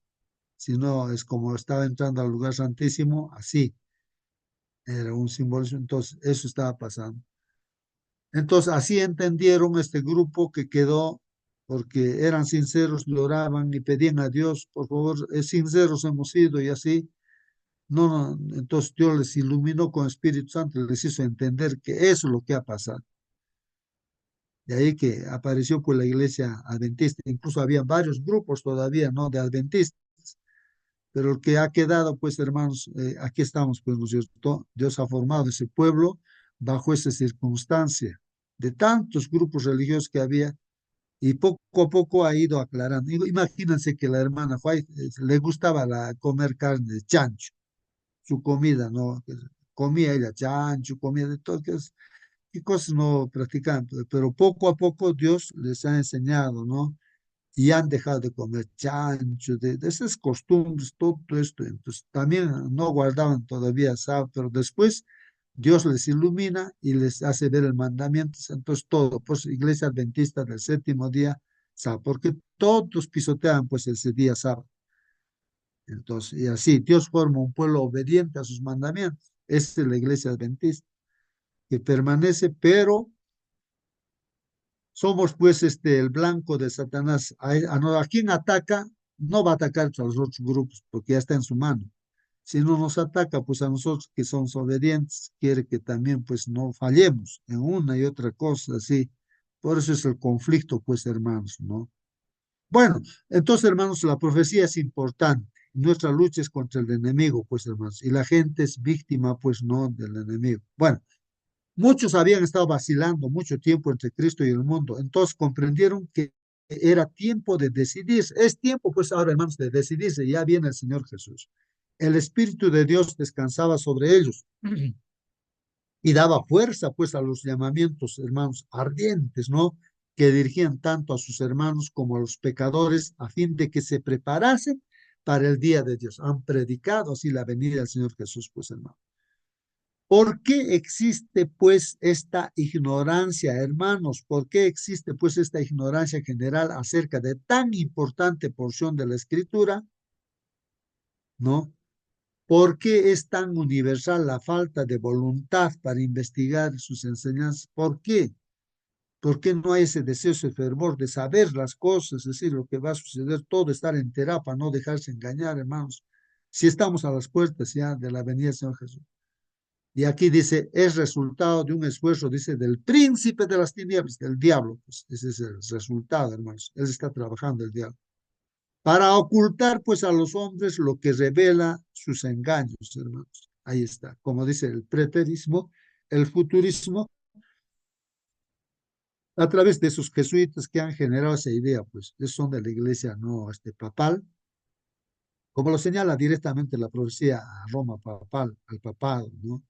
sino es como estaba entrando al lugar santísimo, así, era un simbolismo, entonces eso estaba pasando. Entonces, así entendieron este grupo que quedó, porque eran sinceros, le oraban y pedían a Dios, por favor, sinceros hemos sido y así. No, no, entonces Dios les iluminó con Espíritu Santo, les hizo entender que eso es lo que ha pasado. De ahí que apareció pues la iglesia adventista, incluso había varios grupos todavía, ¿no? De adventistas, pero el que ha quedado, pues hermanos, aquí estamos, pues, ¿no es cierto? Dios ha formado ese pueblo bajo esa circunstancia de tantos grupos religiosos que había. y poco a poco ha ido aclarando. Imagínense que la hermana White le gustaba comer carne de chancho, su comida, ¿no? Comía ella chancho, comía de todo, qué cosas no practicaban, pero poco a poco Dios les ha enseñado, ¿no? Y han dejado de comer chancho, de esas costumbres, todo esto. Entonces también no guardaban todavía sábado, pero después Dios les ilumina y les hace ver el mandamiento. Entonces todo, pues iglesia adventista del séptimo día, sábado, porque todos pisoteaban pues ese día sábado. Entonces, y así Dios forma un pueblo obediente a sus mandamientos. Esa es la iglesia adventista que permanece, pero somos pues el blanco de Satanás. A quien ataca, no va a atacar a los otros grupos porque ya está en su mano. Si no nos ataca, pues a nosotros que somos obedientes, quiere que también pues no fallemos en una y otra cosa, así. Por eso es el conflicto, pues hermanos, ¿no? Bueno, entonces hermanos, la profecía es importante. Nuestra lucha es contra el enemigo, pues hermanos, y la gente es víctima, pues no del enemigo. Bueno, muchos habían estado vacilando mucho tiempo entre Cristo y el mundo, entonces comprendieron que era tiempo de decidirse. Es tiempo, pues ahora, hermanos, de decidirse. Ya viene el Señor Jesús. El Espíritu de Dios descansaba sobre ellos y daba fuerza, pues, a los llamamientos, hermanos, ardientes, ¿no? Que dirigían tanto a sus hermanos como a los pecadores, a fin de que se preparasen para el día de Dios. Han predicado así la venida del Señor Jesús, pues, hermano. ¿Por qué existe pues esta ignorancia, hermanos? ¿Por qué existe pues esta ignorancia general acerca de tan importante porción de la escritura? ¿No? ¿Por qué es tan universal la falta de voluntad para investigar sus enseñanzas? ¿Por qué? ¿Por qué no hay ese deseo, ese fervor de saber las cosas, es decir, lo que va a suceder, todo estar enterado para no dejarse engañar, hermanos? Si estamos a las puertas ya de la venida del Señor Jesús. Y aquí dice, es resultado de un esfuerzo, dice, del príncipe de las tinieblas, del diablo. Pues ese es el resultado, hermanos. Él está trabajando, el diablo. Para ocultar, pues, a los hombres lo que revela sus engaños, hermanos. Ahí está. Como dice el preterismo, el futurismo, a través de esos jesuitas que han generado esa idea, pues, esos son de la iglesia no papal, como lo señala directamente la profecía a Roma papal, al papado, ¿no?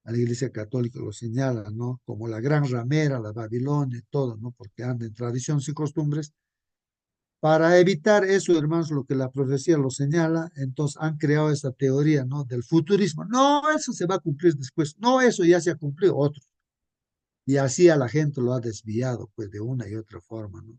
A la Iglesia Católica lo señala, ¿no? Como la gran ramera, la Babilonia, todo, ¿no? Porque anda en tradiciones y costumbres. Para evitar eso, hermanos, lo que la profecía lo señala, entonces han creado esa teoría, ¿no? Del futurismo. No, eso se va a cumplir después. No, eso ya se ha cumplido, otro. Y así a la gente lo ha desviado, pues, de una y otra forma, ¿no?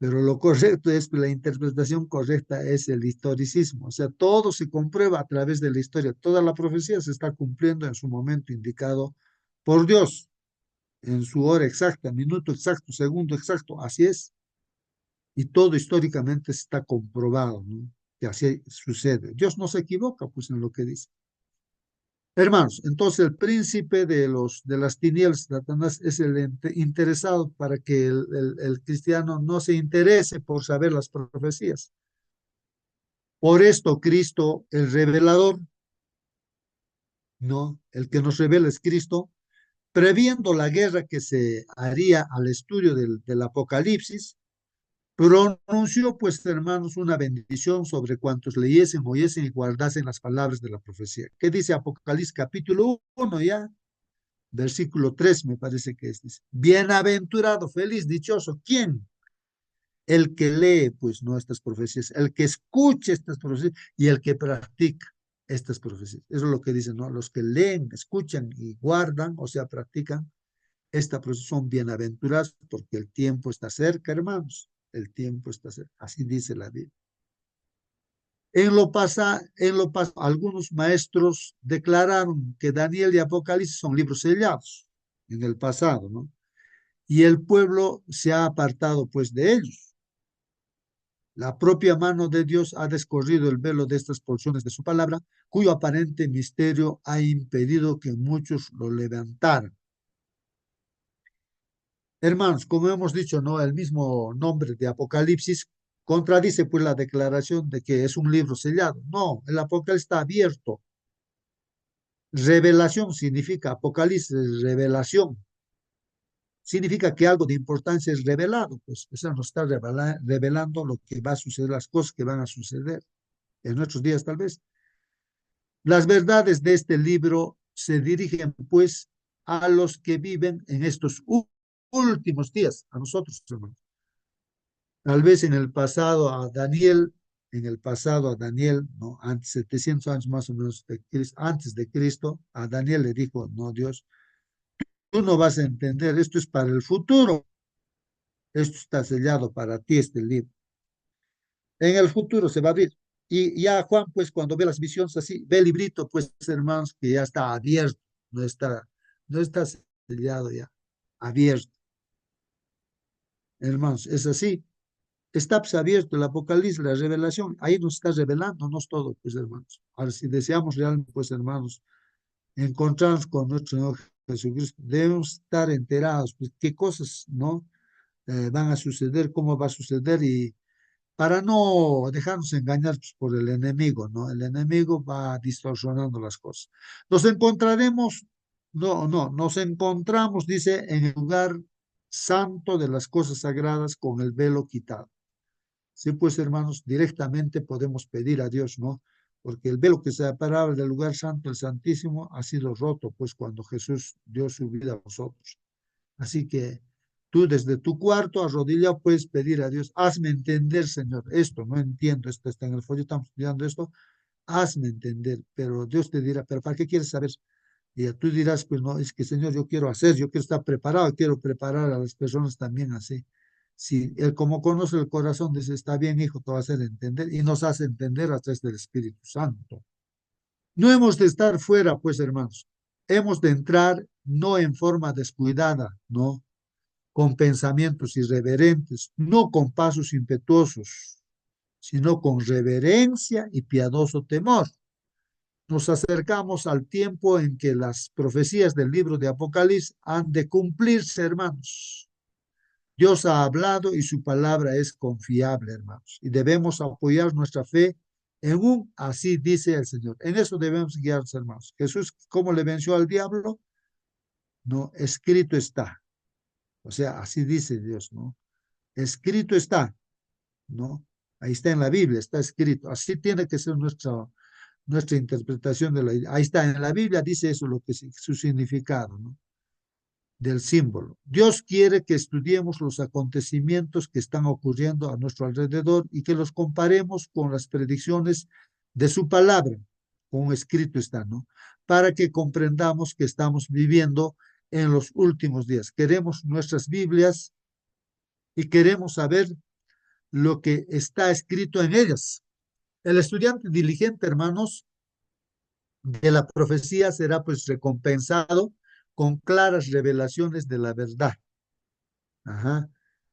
Pero lo correcto es, la interpretación correcta es el historicismo. O sea, todo se comprueba a través de la historia. Toda la profecía se está cumpliendo en su momento indicado por Dios, en su hora exacta, minuto exacto, segundo exacto. Así es. Y todo históricamente está comprobado, ¿no? Que así sucede. Dios no se equivoca, pues, en lo que dice. Hermanos, entonces el príncipe de las tinieblas, Satanás, es el interesado para que el cristiano no se interese por saber las profecías. Por esto Cristo, el revelador, ¿no? El que nos revela es Cristo, previendo la guerra que se haría al estudio del Apocalipsis, pronunció, pues, hermanos, una bendición sobre cuantos leyesen, oyesen y guardasen las palabras de la profecía. ¿Qué dice Apocalipsis capítulo 1 ya? Versículo 3 me parece que es. Dice, bienaventurado, feliz, dichoso. ¿Quién? El que lee, pues, no estas profecías, el que escuche estas profecías y el que practica estas profecías. Eso es lo que dicen, ¿no? Los que leen, escuchan y guardan, o sea, practican esta profecía son bienaventurados porque el tiempo está cerca, hermanos. El tiempo está cerca. Así dice la Biblia. En lo pasado, algunos maestros declararon que Daniel y Apocalipsis son libros sellados en el pasado, ¿no? Y el pueblo se ha apartado, pues, de ellos. La propia mano de Dios ha descorrido el velo de estas porciones de su palabra, cuyo aparente misterio ha impedido que muchos lo levantaran. Hermanos, como hemos dicho, ¿no? El mismo nombre de Apocalipsis contradice pues la declaración de que es un libro sellado. No, el Apocalipsis está abierto. Revelación significa Apocalipsis, revelación. significa que algo de importancia es revelado, pues, o sea, nos está revelando lo que va a suceder, las cosas que van a suceder en nuestros días tal vez. Las verdades de este libro se dirigen, pues, a los que viven en estos últimos días, a nosotros, hermanos. Tal vez en el pasado a Daniel, ¿no? Antes, 700 años más o menos antes de Cristo, a Daniel le dijo, no, Dios, tú no vas a entender, esto es para el futuro, esto está sellado para ti, este libro. En el futuro se va a abrir. Y ya Juan, pues, cuando ve las visiones así, ve el librito, pues, hermanos, que ya está abierto, no está sellado ya, abierto. Hermanos, es así. Está pues, abierto el Apocalipsis, la revelación, ahí nos está revelándonos todo, pues, hermanos. Ahora, si deseamos realmente, pues, hermanos, encontrarnos con nuestro Señor Jesucristo, debemos estar enterados, pues, qué cosas, ¿no? Van a suceder, cómo va a suceder y para no dejarnos engañar pues, por el enemigo, ¿no? El enemigo va distorsionando las cosas. Nos encontraremos, nos encontramos, dice, en el lugar santo de las cosas sagradas con el velo quitado. Sí, pues, hermanos, directamente podemos pedir a Dios, ¿no? Porque el velo que separaba del lugar santo, el santísimo, ha sido roto, pues, cuando Jesús dio su vida a vosotros. Así que tú desde tu cuarto arrodillado puedes pedir a Dios, hazme entender, Señor, esto, no entiendo, esto está en el folio, estamos estudiando esto, hazme entender, pero Dios te dirá, pero ¿para qué quieres saber? Y tú dirás, pues no, es que Señor, yo quiero hacer, yo quiero estar preparado, quiero preparar a las personas también así. Si Él como conoce el corazón, dice, está bien, hijo, te va a hacer entender y nos hace entender a través del Espíritu Santo. No hemos de estar fuera, pues, hermanos. Hemos de entrar no en forma descuidada, ¿no? Con pensamientos irreverentes, no con pasos impetuosos, sino con reverencia y piadoso temor. Nos acercamos al tiempo en que las profecías del libro de Apocalipsis han de cumplirse, hermanos. Dios ha hablado y su palabra es confiable, hermanos, y debemos apoyar nuestra fe en un así dice el Señor. En eso debemos guiarnos, hermanos. Jesús, ¿cómo le venció al diablo? No, escrito está. O sea, así dice Dios, ¿no? Escrito está, ¿no? Ahí está en la Biblia, está escrito. Así tiene que ser nuestra interpretación de la Biblia. Ahí está, en la Biblia dice eso, lo que su significado, ¿no? Del símbolo. Dios quiere que estudiemos los acontecimientos que están ocurriendo a nuestro alrededor y que los comparemos con las predicciones de su palabra, como escrito está, ¿no? Para que comprendamos que estamos viviendo en los últimos días. Queremos nuestras Biblias y queremos saber lo que está escrito en ellas. El estudiante diligente, hermanos, de la profecía será pues recompensado con claras revelaciones de la verdad. Ajá.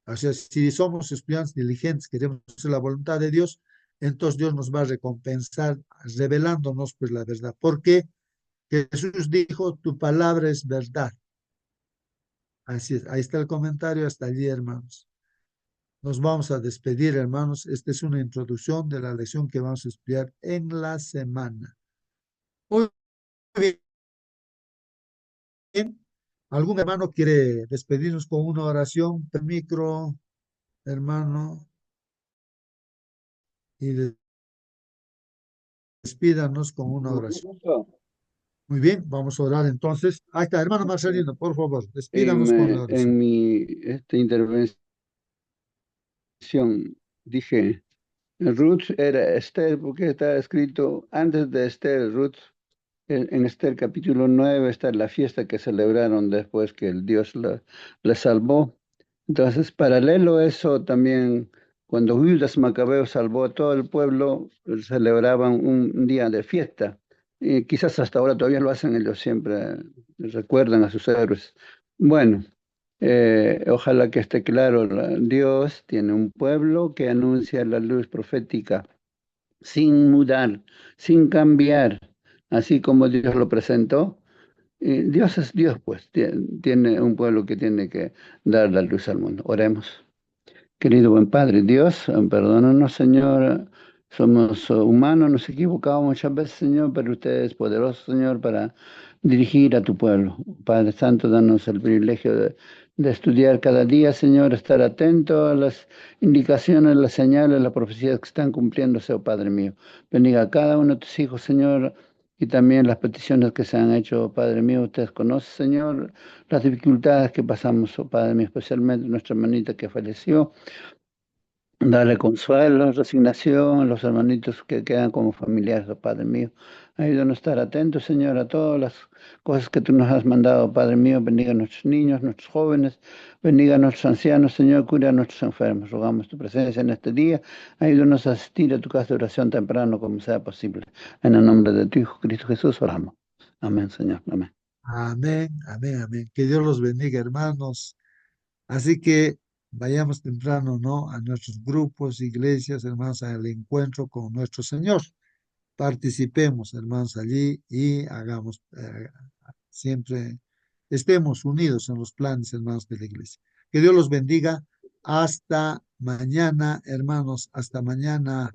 O sea, si somos estudiantes diligentes, queremos hacer la voluntad de Dios, entonces Dios nos va a recompensar revelándonos pues la verdad. Porque Jesús dijo, tu palabra es verdad. Así es, ahí está el comentario hasta allí, hermanos. Nos vamos a despedir, hermanos. Esta es una introducción de la lección que vamos a estudiar en la semana. Muy bien. ¿Algún hermano quiere despedirnos con una oración? El micro, hermano, y despídanos con una oración. Muy bien, vamos a orar entonces. Ahí está, hermano Marcelino, por favor, despídanos con la oración. En mi intervención dije, Ruth era Esther, porque está escrito antes de Esther, Ruth. En Esther capítulo 9 está la fiesta que celebraron después que el Dios la salvó. Entonces, paralelo a eso, también cuando Judas Macabeo salvó a todo el pueblo, celebraban un día de fiesta. Y quizás hasta ahora todavía lo hacen, ellos siempre recuerdan a sus héroes. Bueno, ojalá que esté claro, Dios tiene un pueblo que anuncia la luz profética sin mudar, sin cambiar, así como Dios lo presentó. Dios es Dios, pues, tiene un pueblo que tiene que dar la luz al mundo. Oremos. Querido buen Padre, Dios, perdónanos, Señor, somos humanos, nos equivocamos muchas veces, Señor, pero usted es poderoso, Señor, para dirigir a tu pueblo. Padre Santo, danos el privilegio de estudiar cada día, Señor, estar atento a las indicaciones, las señales, las profecías que están cumpliéndose, oh Padre mío. Bendiga a cada uno de tus hijos, Señor, y también las peticiones que se han hecho, oh Padre mío. Ustedes conocen, Señor, las dificultades que pasamos, oh Padre mío, especialmente nuestra hermanita que falleció. Dale consuelo, resignación a los hermanitos que quedan como familiares, oh Padre mío. Ayúdanos a estar atentos, Señor, a todas las cosas que tú nos has mandado, Padre mío. Bendiga a nuestros niños, nuestros jóvenes, bendiga a nuestros ancianos, Señor, cura a nuestros enfermos. Rogamos tu presencia en este día. Ayúdanos a asistir a tu casa de oración temprano como sea posible. En el nombre de tu Hijo, Cristo Jesús, oramos. Amén, Señor. Amén. Amén, amén, amén. Que Dios los bendiga, hermanos. Así que vayamos temprano, ¿no? A nuestros grupos, iglesias, hermanos, al encuentro con nuestro Señor. Participemos, hermanos, allí y hagamos siempre, estemos unidos en los planes, hermanos, de la iglesia. Que Dios los bendiga. Hasta mañana, hermanos, hasta mañana.